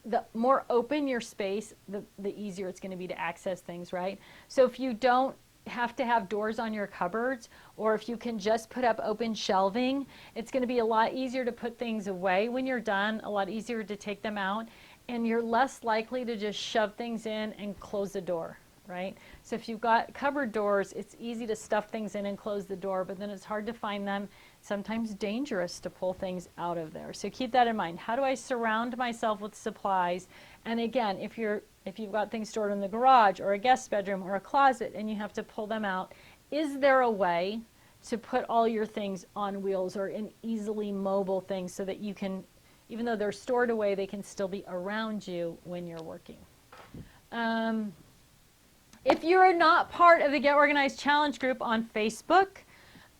the more open your space, the easier it's going to be to access things, right? So if you don't have to have doors on your cupboards, or if you can just put up open shelving, it's going to be a lot easier to put things away when you're done, a lot easier to take them out, and you're less likely to just shove things in and close the door, right? So if you've got cupboard doors, it's easy to stuff things in and close the door, but then it's hard to find them, sometimes dangerous to pull things out of there. So keep that in mind. How do I surround myself with supplies? And again, if you've got things stored in the garage or a guest bedroom or a closet and you have to pull them out, is there a way to put all your things on wheels or in easily mobile things so that you can, even though they're stored away, they can still be around you when you're working? If you're not part of the Get Organized Challenge group on Facebook,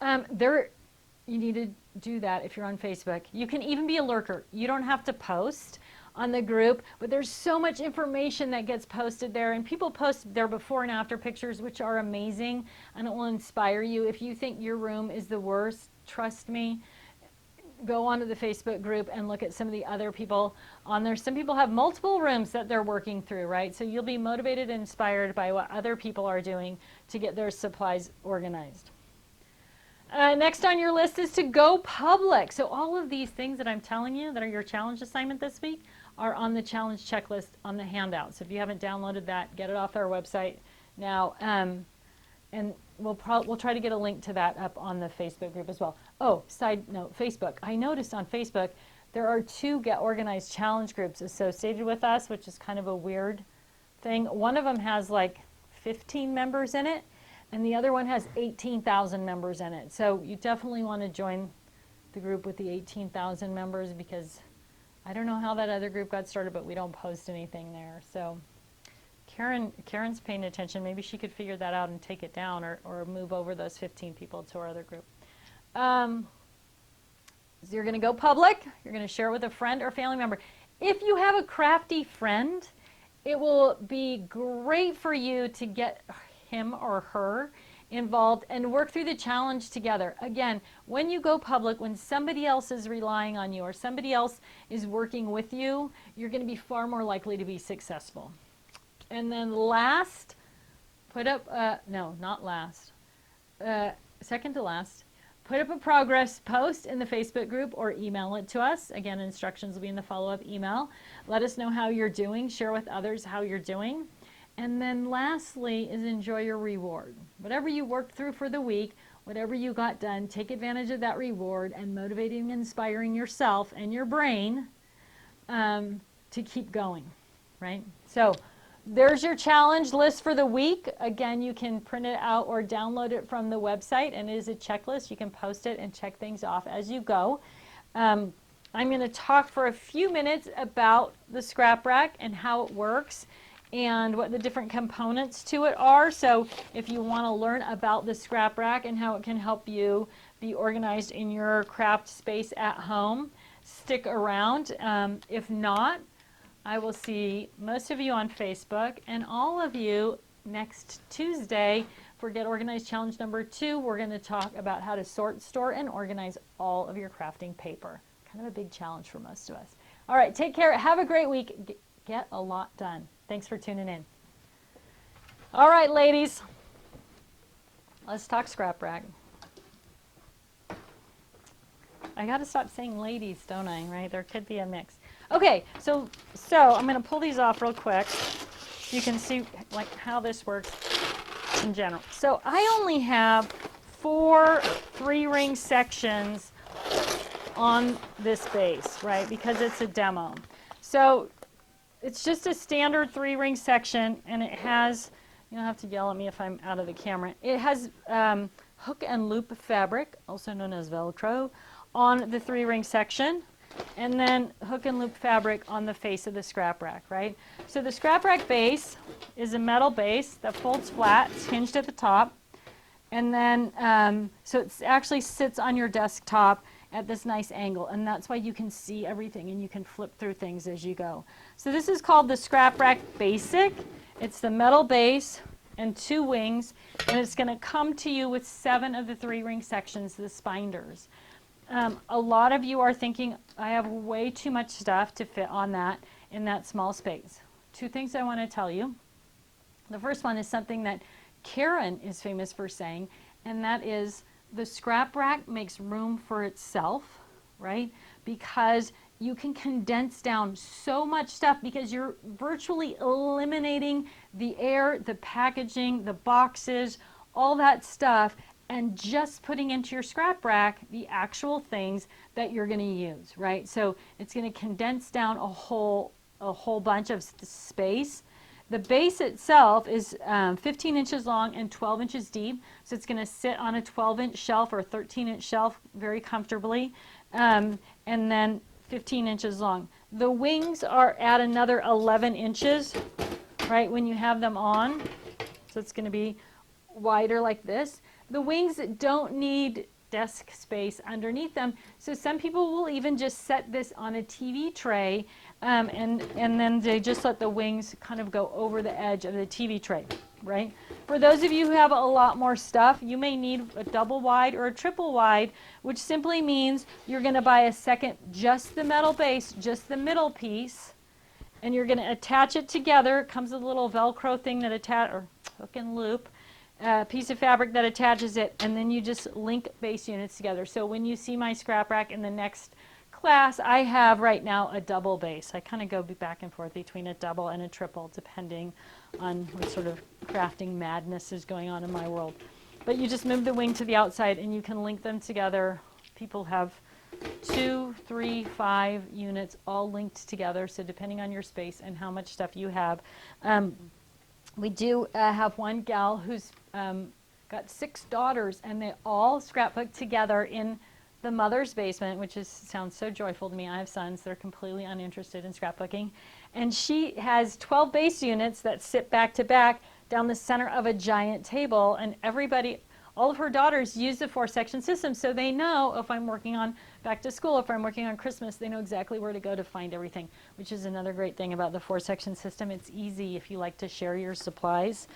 you need to do that if you're on Facebook. You can even be a lurker. You don't have to post on the group, but there's so much information that gets posted there, and people post their before and after pictures, which are amazing, and it will inspire you. If you think your room is the worst, trust me, go onto the Facebook group and look at some of the other people on there. Some people have multiple rooms that they're working through, right? So you'll be motivated and inspired by what other people are doing to get their supplies organized. Next on your list is to go public. So all of these things that I'm telling you that are your challenge assignment this week are on the challenge checklist on the handout. So if you haven't downloaded that, get it off our website now. And we'll try to get a link to that up on the Facebook group as well. Oh, side note, Facebook. I noticed on Facebook there are 2 Get Organized Challenge groups associated with us, which is kind of a weird thing. One of them has like 15 members in it, and the other one has 18,000 members in it. So you definitely want to join the group with the 18,000 members, because I don't know how that other group got started, but we don't post anything there. So Karen's paying attention. Maybe she could figure that out and take it down, or move over those 15 people to our other group. So you're going to go public. You're going to share it with a friend or family member. If you have a crafty friend, it will be great for you to get him or her involved and work through the challenge together. Again, when you go public, when somebody else is relying on you or somebody else is working with you, you're going to be far more likely to be successful. And then last, put up, no, not last, second to last, put up a progress post in the Facebook group or email it to us. Again, instructions will be in the follow-up email. Let us know how you're doing. Share with others how you're doing. And then lastly is enjoy your reward. Whatever you worked through for the week, whatever you got done, take advantage of that reward and motivating and inspiring yourself and your brain to keep going, right? So there's your challenge list for the week. Again, you can print it out or download it from the website, and it is a checklist. You can post it and check things off as you go. I'm going to talk for a few minutes about the scrap rack and how it works and what the different components to it are. So if you want to learn about the scrap rack and how it can help you be organized in your craft space at home, stick around. If not, I will see most of you on Facebook and all of you next Tuesday for Get Organized Challenge number 2. We're going to talk about how to sort, store, and organize all of your crafting paper. Kind of a big challenge for most of us. All right, take care. Have a great week. Get a lot done. Thanks for tuning in. All right, ladies, let's talk scrap rack. I got to stop saying ladies, don't I? Right? There could be a mix. Okay, so I'm going to pull these off real quick so you can see like how this works in general. So I only have 4 3-ring sections on this base, right? Because it's a demo. So it's just a standard 3-ring section, and it has, you don't have to yell at me if I'm out of the camera. It has hook and loop fabric, also known as Velcro, on the 3-ring section, and then hook and loop fabric on the face of the scrap rack, right? So the scrap rack base is a metal base that folds flat. It's hinged at the top, and then so it actually sits on your desktop. at this nice angle, and that's why you can see everything and you can flip through things as you go. So this is called the Scrap Rack Basic. It's the metal base and 2 wings, and it's going to come to you with 7 of the 3-ring sections, the spinders. A lot of you are thinking, I have way too much stuff to fit on that in that small space. 2 things I want to tell you. The first one is something that Karen is famous for saying, and that is the scrap rack makes room for itself, right? Because you can condense down so much stuff because you're virtually eliminating the air, the packaging, the boxes, all that stuff, and just putting into your scrap rack the actual things that you're going to use, right? So it's going to condense down a whole bunch of space. The base itself is 15 inches long and 12 inches deep, so it's going to sit on a 12-inch shelf or 13-inch shelf very comfortably, and then 15 inches long. The wings are at another 11 inches, right, when you have them on, so it's going to be wider like this. The wings don't need desk space underneath them, so some people will even just set this on a TV tray, and then they just let the wings kind of go over the edge of the TV tray, right? For those of you who have a lot more stuff, you may need a double wide or a triple wide, which simply means you're going to buy a second, just the metal base, just the middle piece, and you're going to attach it together. It comes with a little Velcro thing that or hook and loop, piece of fabric that attaches it, and then you just link base units together. So when you see my scrap rack in the next class, I have right now a double base. I kind of go back and forth between a double and a triple depending on what sort of crafting madness is going on in my world. But you just move the wing to the outside and you can link them together. People have 2, 3, 5 units all linked together, so depending on your space and how much stuff you have. We do have one gal who's got 6 daughters, and they all scrapbook together in the mother's basement, which sounds so joyful to me. I have sons that are completely uninterested in scrapbooking. And she has 12 base units that sit back to back down the center of a giant table, and everybody, all of her daughters use the 4-section system, so they know if I'm working on back to school, if I'm working on Christmas, they know exactly where to go to find everything, which is another great thing about the 4-section system. It's easy if you like to share your supplies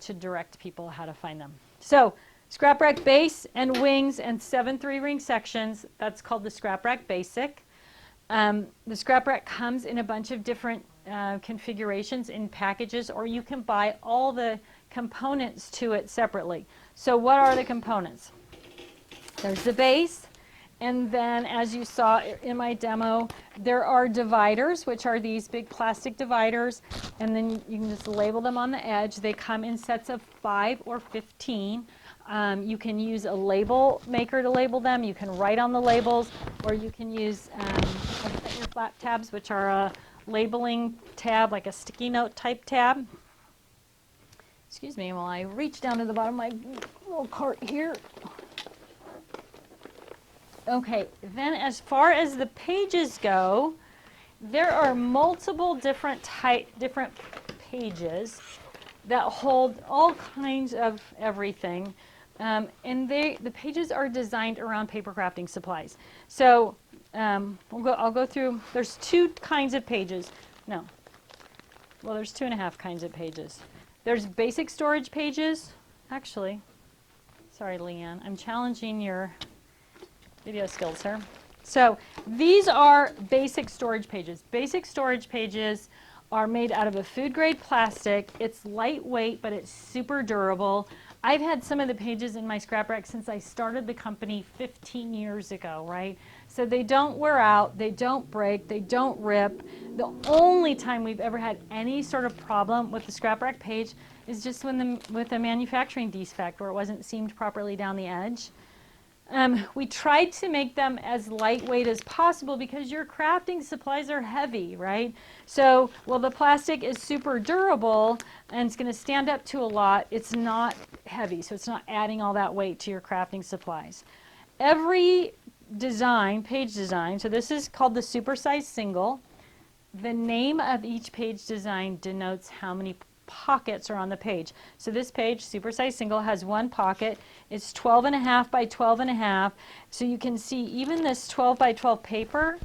to direct people how to find them. So scrap rack base and wings and 7 3-ring sections, that's called the Scrap Rack Basic. The scrap rack comes in a bunch of different configurations in packages, or you can buy all the components to it separately. So what are the components? There's the base, and then as you saw in my demo, there are dividers, which are these big plastic dividers, and then you can just label them on the edge. They come in sets of 5 or 15. You can use a label maker to label them. You can write on the labels, or you can use your flat tabs, which are a labeling tab, like a sticky note type tab. Excuse me while I reach down to the bottom of my little cart here. Okay, then as far as the pages go, there are multiple different pages that hold all kinds of everything. And the pages are designed around paper crafting supplies. So I'll go through, there's 2 kinds of pages. No, well, there's 2.5 kinds of pages. There's basic storage pages. Actually, sorry, Leanne, I'm challenging your video skills here. So these are basic storage pages. Basic storage pages are made out of a food grade plastic. It's lightweight, but it's super durable. I've had some of the pages in my scrap rack since I started the company 15 years ago, right? So they don't wear out, they don't break, they don't rip. The only time we've ever had any sort of problem with the scrap rack page is just with the manufacturing defect where it wasn't seamed properly down the edge. We tried to make them as lightweight as possible because your crafting supplies are heavy, right? So while the plastic is super durable and it's going to stand up to a lot, it's not heavy, so it's not adding all that weight to your crafting supplies. Every design, page design, so this is called the supersized single. The name of each page design denotes how many pockets are on the page. So this page, supersize single, has one pocket. It's 12.5 by 12.5. So you can see even this 12 by 12 paper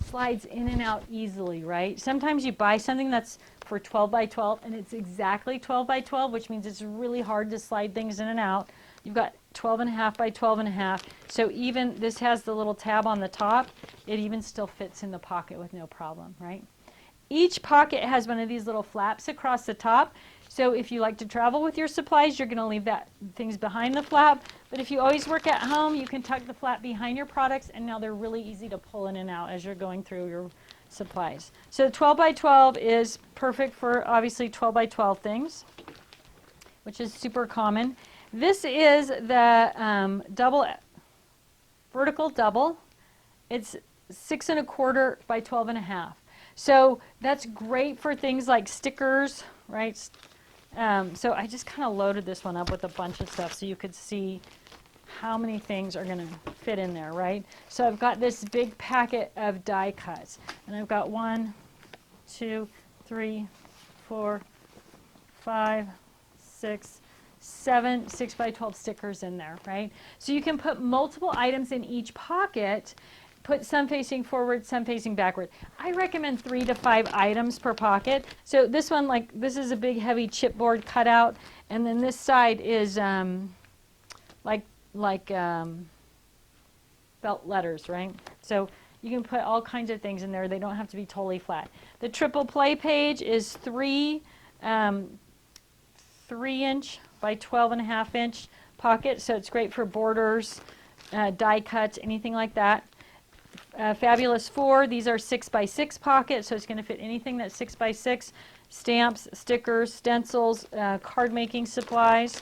slides in and out easily, right? Sometimes you buy something that's for 12 by 12 and it's exactly 12 by 12, which means it's really hard to slide things in and out. You've got 12.5 by 12.5. So even this has the little tab on the top. It even still fits in the pocket with no problem, right? Each pocket has one of these little flaps across the top. So if you like to travel with your supplies, you're going to leave things behind the flap. But if you always work at home, you can tuck the flap behind your products, and now they're really easy to pull in and out as you're going through your supplies. So 12 by 12 is perfect for obviously 12 by 12 things, which is super common. This is the vertical double. It's 6 1/4 by 12.5. So that's great for things like stickers, right? So I just kind of loaded this one up with a bunch of stuff so you could see how many things are going to fit in there, right? So I've got this big packet of die cuts, and I've got 1, 2, 3, 4, 5, 6, 7 6 by 12 stickers in there, right? So you can put multiple items in each pocket, put some facing forward, some facing backward. I recommend 3 to 5 items per pocket. So this one, like, this is a big heavy chipboard cutout, and then this side is felt letters, right? So you can put all kinds of things in there. They don't have to be totally flat. The triple play page is 3 inch by 12.5 inch pocket, so it's great for borders, die cuts, anything like that. Fabulous 4, these are 6 by 6 pockets, so it's going to fit anything that's 6 by 6. Stamps, stickers, stencils, card making supplies.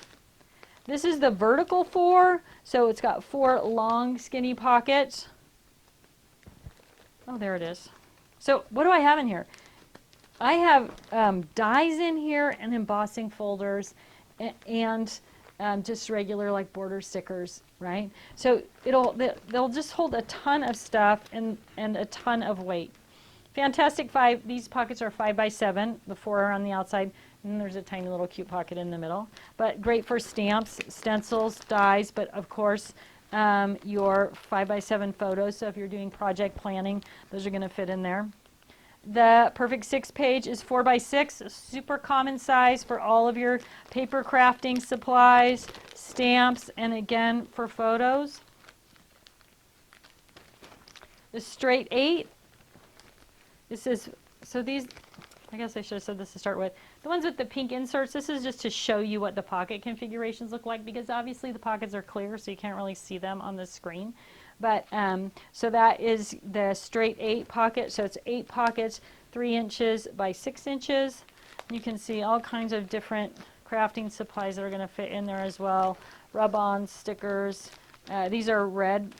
This is the vertical 4, so it's got 4 long skinny pockets. Oh, there it is. So what do I have in here? I have dies in here and embossing folders and just regular like border stickers, right? So they'll just hold a ton of stuff and a ton of weight. Fantastic 5. These pockets are 5 by 7. The 4 are on the outside, and there's a tiny little cute pocket in the middle. But great for stamps, stencils, dies, but of course your 5 by 7 photos. So if you're doing project planning, those are going to fit in there. The Perfect 6 page is 4 by 6, a super common size for all of your paper crafting supplies, stamps, and again for photos. The Straight 8. This is, so these, I guess I should have said this to start with. The ones with the pink inserts, this is just to show you what the pocket configurations look like, because obviously the pockets are clear, so you can't really see them on the screen. But so that is the Straight 8 pocket. So it's 8 pockets, 3 inches by 6 inches. You can see all kinds of different crafting supplies that are going to fit in there as well. Rub-ons, stickers. These are red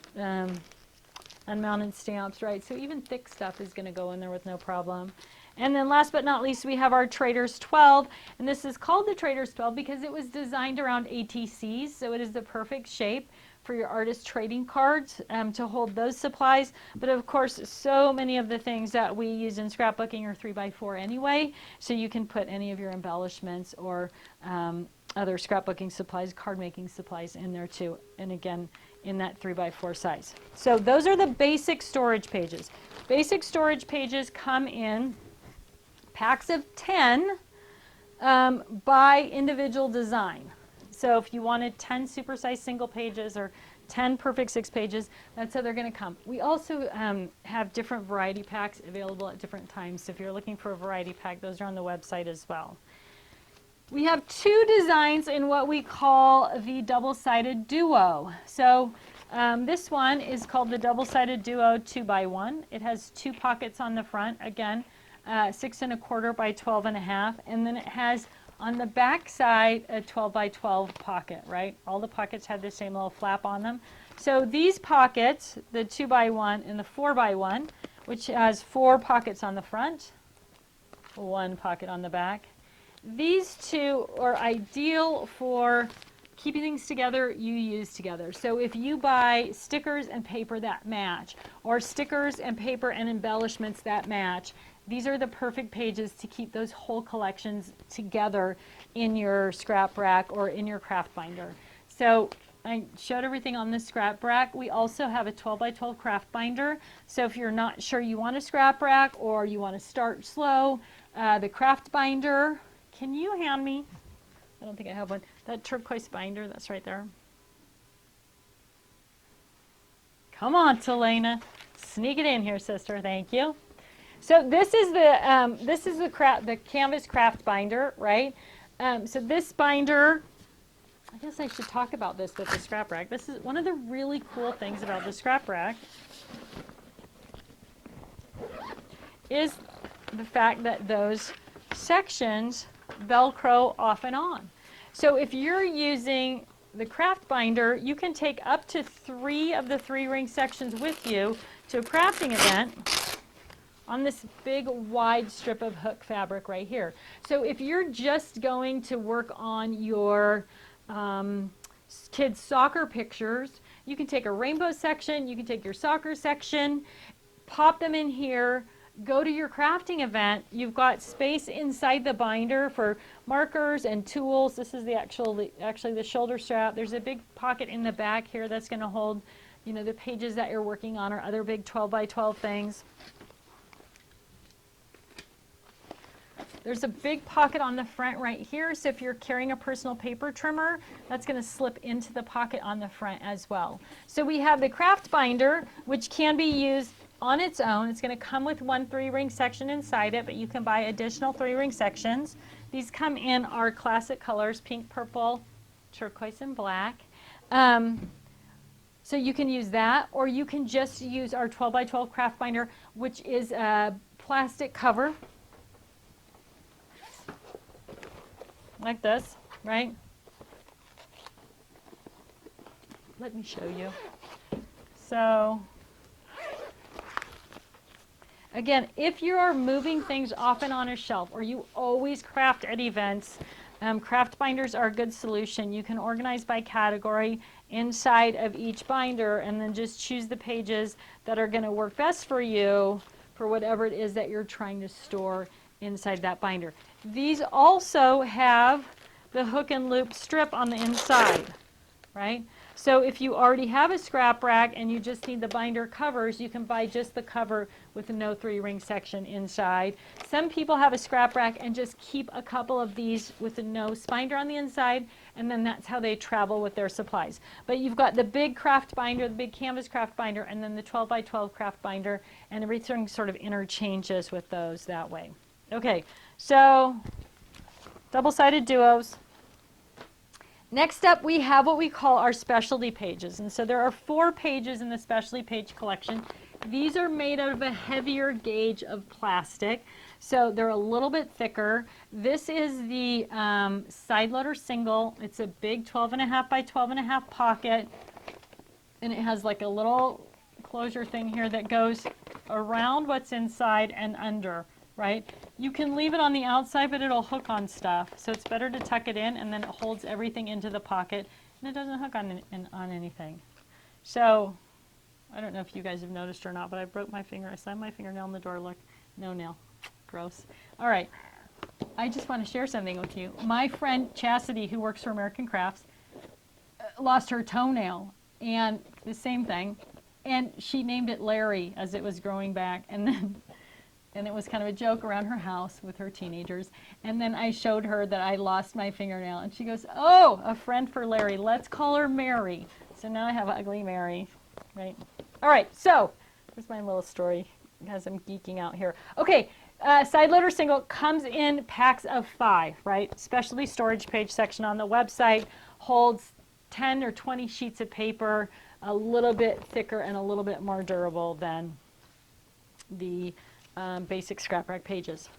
unmounted stamps, right? So even thick stuff is going to go in there with no problem. And then last but not least, we have our Trader's 12. And this is called the Trader's 12 because it was designed around ATCs. So it is the perfect shape for your artist trading cards to hold those supplies. But of course, so many of the things that we use in scrapbooking are 3x4 anyway. So you can put any of your embellishments or other scrapbooking supplies, card making supplies in there too. And again, in that 3x4 size. So those are the basic storage pages. Basic storage pages come in packs of 10 by individual design. So if you wanted 10 supersized single pages or 10 perfect 6 pages, that's how they're going to come. We also have different variety packs available at different times. So if you're looking for a variety pack, those are on the website as well. We have 2 designs in what we call the double-sided duo. So this one is called the double-sided duo 2x1. It has 2 pockets on the front, again, 6 1/4 by 12.5, and then it has on the back side a 12 by 12 pocket, right? All the pockets have the same little flap on them. So these pockets, the 2x1 and the 4x1, which has 4 pockets on the front, 1 pocket on the back. These 2 are ideal for keeping things together, you use together. So if you buy stickers and paper that match, or stickers and paper and embellishments that match, these are the perfect pages to keep those whole collections together in your scrap rack or in your craft binder. So I showed everything on the scrap rack. We also have a 12 by 12 craft binder. So if you're not sure you want a scrap rack or you want to start slow, the craft binder, can you hand me? I don't think I have one. That turquoise binder, that's right there. Come on, Telena. Sneak it in here, sister. Thank you. So this is the canvas craft binder, right? So this binder, I guess I should talk about this with the scrap rack. This is one of the really cool things about the scrap rack is the fact that those sections Velcro off and on. So if you're using the craft binder, you can take up to 3 of the 3-ring sections with you to a crafting event on this big wide strip of hook fabric right here. So if you're just going to work on your kids' soccer pictures, you can take a rainbow section, you can take your soccer section, pop them in here, go to your crafting event. You've got space inside the binder for markers and tools. This is the actually the shoulder strap. There's a big pocket in the back here that's going to hold, you know, the pages that you're working on or other big 12 by 12 things. There's a big pocket on the front right here, so if you're carrying a personal paper trimmer, that's going to slip into the pocket on the front as well. So we have the craft binder, which can be used on its own. It's going to come with one 3-ring section inside it, but you can buy additional 3-ring sections. These come in our classic colors, pink, purple, turquoise, and black. So you can use that, or you can just use our 12 by 12 craft binder, which is a plastic cover. Like this, right? Let me show you. So, again, if you are moving things off and on a shelf, or you always craft at events, craft binders are a good solution. You can organize by category inside of each binder and then just choose the pages that are going to work best for you for whatever it is that you're trying to store inside that binder. These also have the hook and loop strip on the inside, right? So if you already have a scrap rack and you just need the binder covers, you can buy just the cover with no 3-ring section inside. Some people have a scrap rack and just keep a couple of these with no binder on the inside, and then that's how they travel with their supplies. But you've got the big craft binder, the big canvas craft binder, and then the 12 by 12 craft binder, and everything sort of interchanges with those that way. Okay, so double-sided duos. Next up, we have what we call our specialty pages. And so there are 4 pages in the specialty page collection. These are made out of a heavier gauge of plastic, so they're a little bit thicker. This is the side loader single. It's a big 12.5 by 12.5 pocket, and it has like a little closure thing here that goes around what's inside and under. Right? You can leave it on the outside, but it'll hook on stuff. So it's better to tuck it in, and then it holds everything into the pocket, and it doesn't hook on anything. So I don't know if you guys have noticed or not, but I broke my finger. I slammed my fingernail in the door. Look, no nail. Gross. All right. I just want to share something with you. My friend Chastity, who works for American Crafts, lost her toenail, and the same thing. And she named it Larry as it was growing back, and it was kind of a joke around her house with her teenagers. And then I showed her that I lost my fingernail, and she goes, "Oh, a friend for Larry. Let's call her Mary." So now I have Ugly Mary, right? All right, so here's my little story as I'm geeking out here. Okay, side loader single comes in packs of 5, right? Specialty storage page section on the website holds 10 or 20 sheets of paper, a little bit thicker and a little bit more durable than the basic scrap rack pages.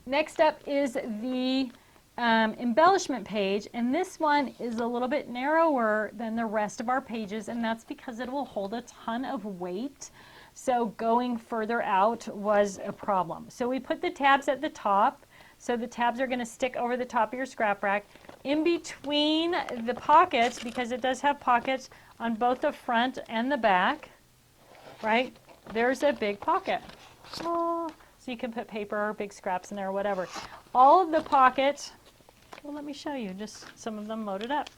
Next up is the embellishment page, and this one is a little bit narrower than the rest of our pages, and that's because it will hold a ton of weight. So going further out was a problem. So we put the tabs at the top, so the tabs are going to stick over the top of your scrap rack. In between the pockets, because it does have pockets on both the front and the back, right, there's a big pocket. Oh, So you can put paper, big scraps in there, or whatever. All of the pockets, well, let me show you just some of them loaded up.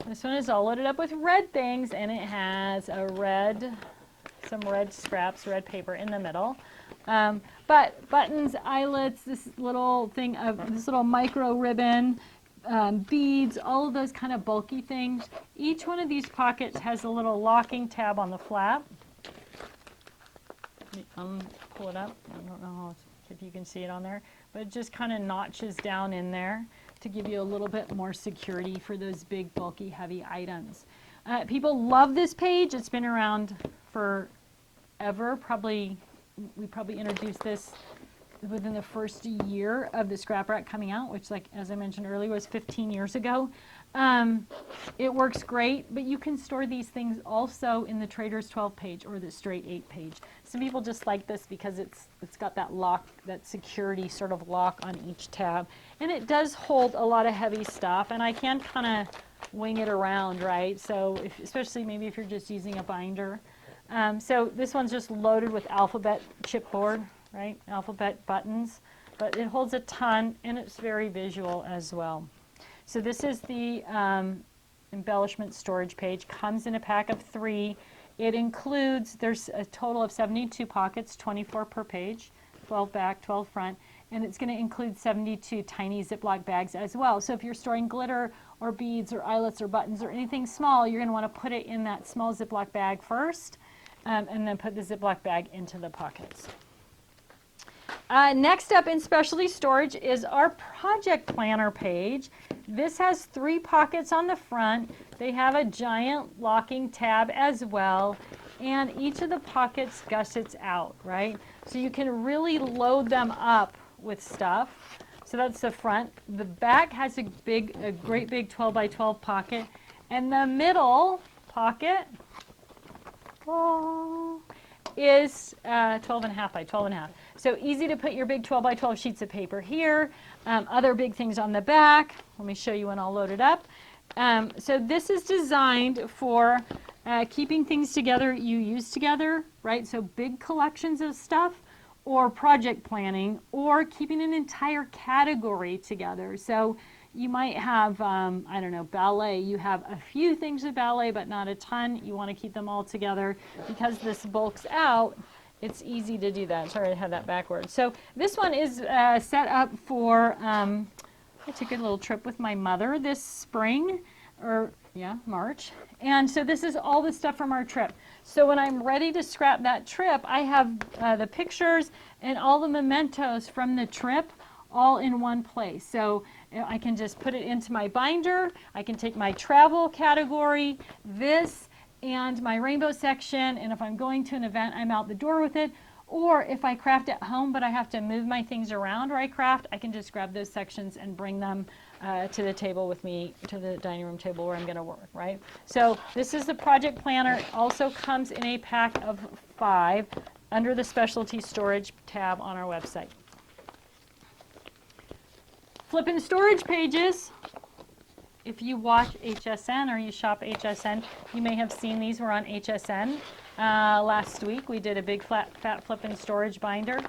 This one is all loaded up with red things, and it has some red scraps, red paper in the middle. But buttons, eyelets, this little micro ribbon, beads, all of those kind of bulky things. Each one of these pockets has a little locking tab on the flap. Pull it up. I don't know if you can see it on there, but it just kind of notches down in there to give you a little bit more security for those big, bulky, heavy items. People love this page. It's been around forever. We probably introduced this within the first year of the Scrap Rack coming out, which, like as I mentioned earlier, was 15 years ago. It works great, but you can store these things also in the Trader's 12 page or the straight 8 page. Some people just like this because it's got that lock, that security sort of lock on each tab, and it does hold a lot of heavy stuff, and I can kind of wing it around, right? So especially maybe if you're just using a binder. So this one's just loaded with alphabet chipboard, right? Alphabet buttons, but it holds a ton, and it's very visual as well. So this is the embellishment storage page. Comes in a pack of 3. It includes, there's a total of 72 pockets, 24 per page, 12 back, 12 front, and it's going to include 72 tiny Ziploc bags as well. So if you're storing glitter or beads or eyelets or buttons or anything small, you're going to want to put it in that small Ziploc bag first, and then put the Ziploc bag into the pockets. Next up in specialty storage is our project planner page. This has 3 pockets on the front. They have a giant locking tab as well, and each of the pockets gussets out, right? So you can really load them up with stuff. So that's the front. The back has a great big 12 by 12 pocket, and the middle pocket is 12.5 by 12.5. So easy to put your big 12 by 12 sheets of paper here. Other big things on the back. Let me show you when I'll load it up. So this is designed for keeping things together you use together, right? So big collections of stuff, or project planning, or keeping an entire category together. So you might have, I don't know, ballet. You have a few things of ballet, but not a ton. You want to keep them all together. Because this bulks out, it's easy to do that. Sorry, I had that backwards. So this one is set up for, I took a little trip with my mother this spring, March. And so this is all the stuff from our trip. So when I'm ready to scrap that trip, I have the pictures and all the mementos from the trip all in one place. So I can just put it into my binder. I can take my travel category, this, and my rainbow section, and if I'm going to an event, I'm out the door with it. Or if I craft at home, but I have to move my things around where I craft, I can just grab those sections and bring them to the table with me, to the dining room table where I'm going to work, right? So this is the project planner. It also comes in a pack of 5 under the specialty storage tab on our website. Flipping storage pages. If you watch HSN or you shop HSN, you may have seen these were on HSN. Last week we did a big fat flippin' storage binder.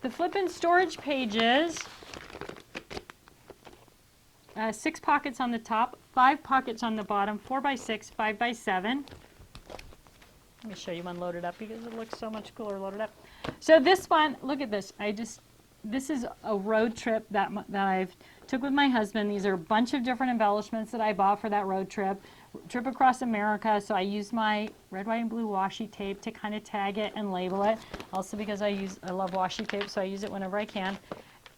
The flippin' storage pages, 6 pockets on the top, 5 pockets on the bottom, 4 by 6, 5 by 7. Let me show you one loaded up because it looks so much cooler loaded up. So this one, look at this. This is a road trip that I've took with my husband. These are a bunch of different embellishments that I bought for that road trip across America. So I used my red, white, and blue washi tape to kind of tag it and label it. Also because I love washi tape, so I use it whenever I can.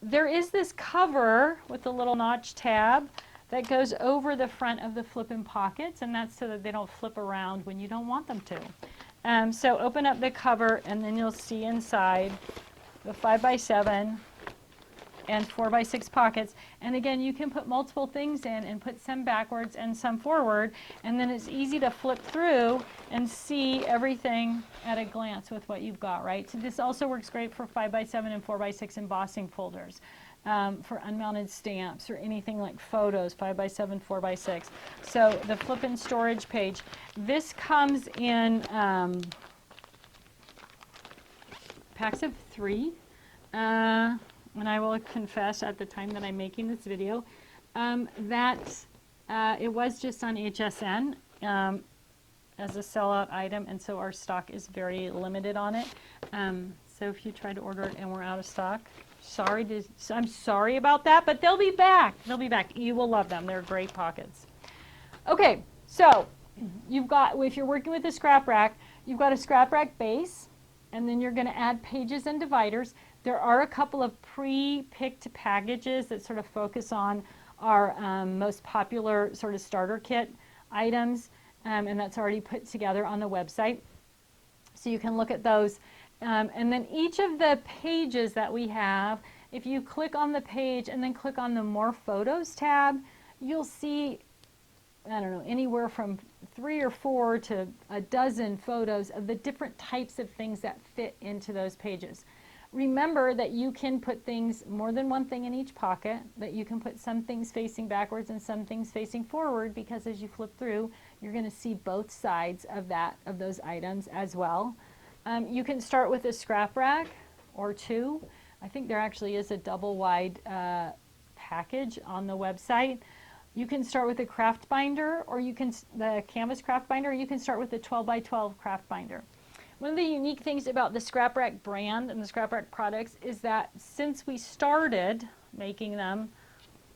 There is this cover with the little notch tab that goes over the front of the flippin' pockets, and that's so that they don't flip around when you don't want them to. So open up the cover, and then you'll see inside the 5 by 7 and 4 by 6 pockets. And again, you can put multiple things in and put some backwards and some forward, and then it's easy to flip through and see everything at a glance with what you've got, right? So this also works great for 5 by 7 and 4 by 6 embossing folders, for unmounted stamps or anything like photos, 5 by 7, 4 by 6. So the flippin' storage page, this comes in packs of 3. And I will confess at the time that I'm making this video that it was just on HSN as a sellout item, and so our stock is very limited on it. So if you try to order it and we're out of stock, I'm sorry about that, but they'll be back. They'll be back. You will love them. They're great pockets. Okay, so you've got, if you're working with a scrap rack, you've got a scrap rack base, and then you're going to add pages and dividers. There are a couple of pre-picked packages that sort of focus on our most popular sort of starter kit items, and that's already put together on the website. So you can look at those. And then each of the pages that we have, if you click on the page and then click on the More Photos tab, you'll see, I don't know, anywhere from 3 or 4 to a dozen photos of the different types of things that fit into those pages. Remember that you can put things, more than one thing in each pocket, that you can put some things facing backwards and some things facing forward, because as you flip through, you're going to see both sides of those items as well. You can start with a scrap rack or 2. I think there actually is a double wide package on the website. You can start with a craft binder, or the canvas craft binder, or you can start with the 12 by 12 craft binder. One of the unique things about the Scrap Rack brand and the Scrap Rack products is that since we started making them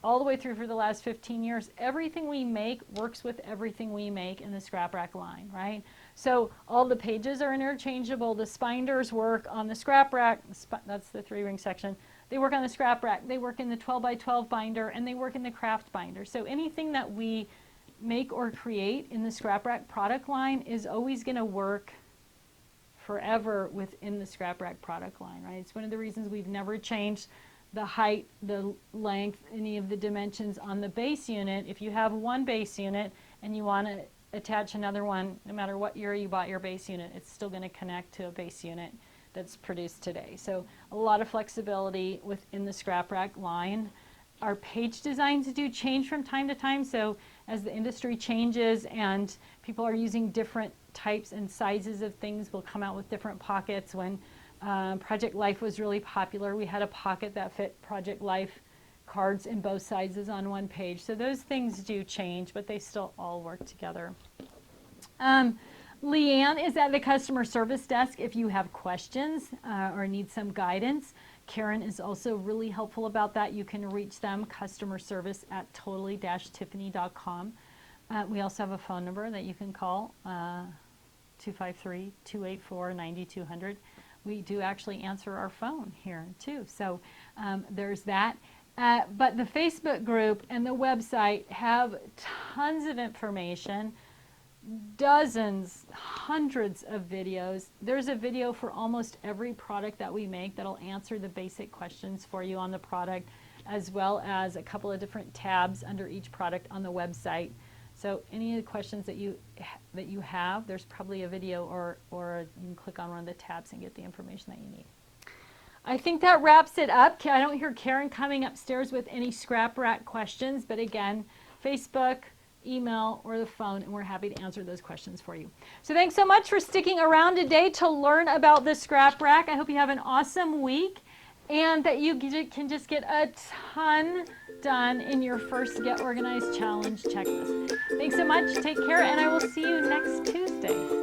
all the way through for the last 15 years, everything we make works with everything we make in the Scrap Rack line, right? So all the pages are interchangeable. The spinders work on the Scrap Rack. That's the 3-ring section. They work on the Scrap Rack. They work in the 12 by 12 binder, and they work in the craft binder. So anything that we make or create in the Scrap Rack product line is always going to work forever within the Scrap Rack product line, right? It's one of the reasons we've never changed the height, the length, any of the dimensions on the base unit. If you have one base unit and you want to attach another one, no matter what year you bought your base unit, it's still going to connect to a base unit that's produced today. So a lot of flexibility within the Scrap Rack line. Our page designs do change from time to time, so as the industry changes and people are using different types and sizes of things, we'll come out with different pockets. When Project Life was really popular, we had a pocket that fit Project Life cards in both sizes on one page. So those things do change, but they still all work together. Leanne is at the customer service desk if you have questions or need some guidance. Karen is also really helpful about that. You can reach them, customer service at totally-tiffany.com. We also have a phone number that you can call, 253-284-9200. We do actually answer our phone here too. So there's that. But the Facebook group and the website have tons of information, dozens, hundreds of videos. There's a video for almost every product that we make that'll answer the basic questions for you on the product, as well as a couple of different tabs under each product on the website. So any of the questions that you have, there's probably a video or you can click on one of the tabs and get the information that you need. I think that wraps it up. I don't hear Karen coming upstairs with any scrap rack questions, but again, Facebook, email, or the phone, and we're happy to answer those questions for you. So thanks so much for sticking around today to learn about the scrap rack. I hope you have an awesome week and that you can just get a ton done in your first Get Organized Challenge checklist. Thanks so much. Take care, and I will see you next Tuesday.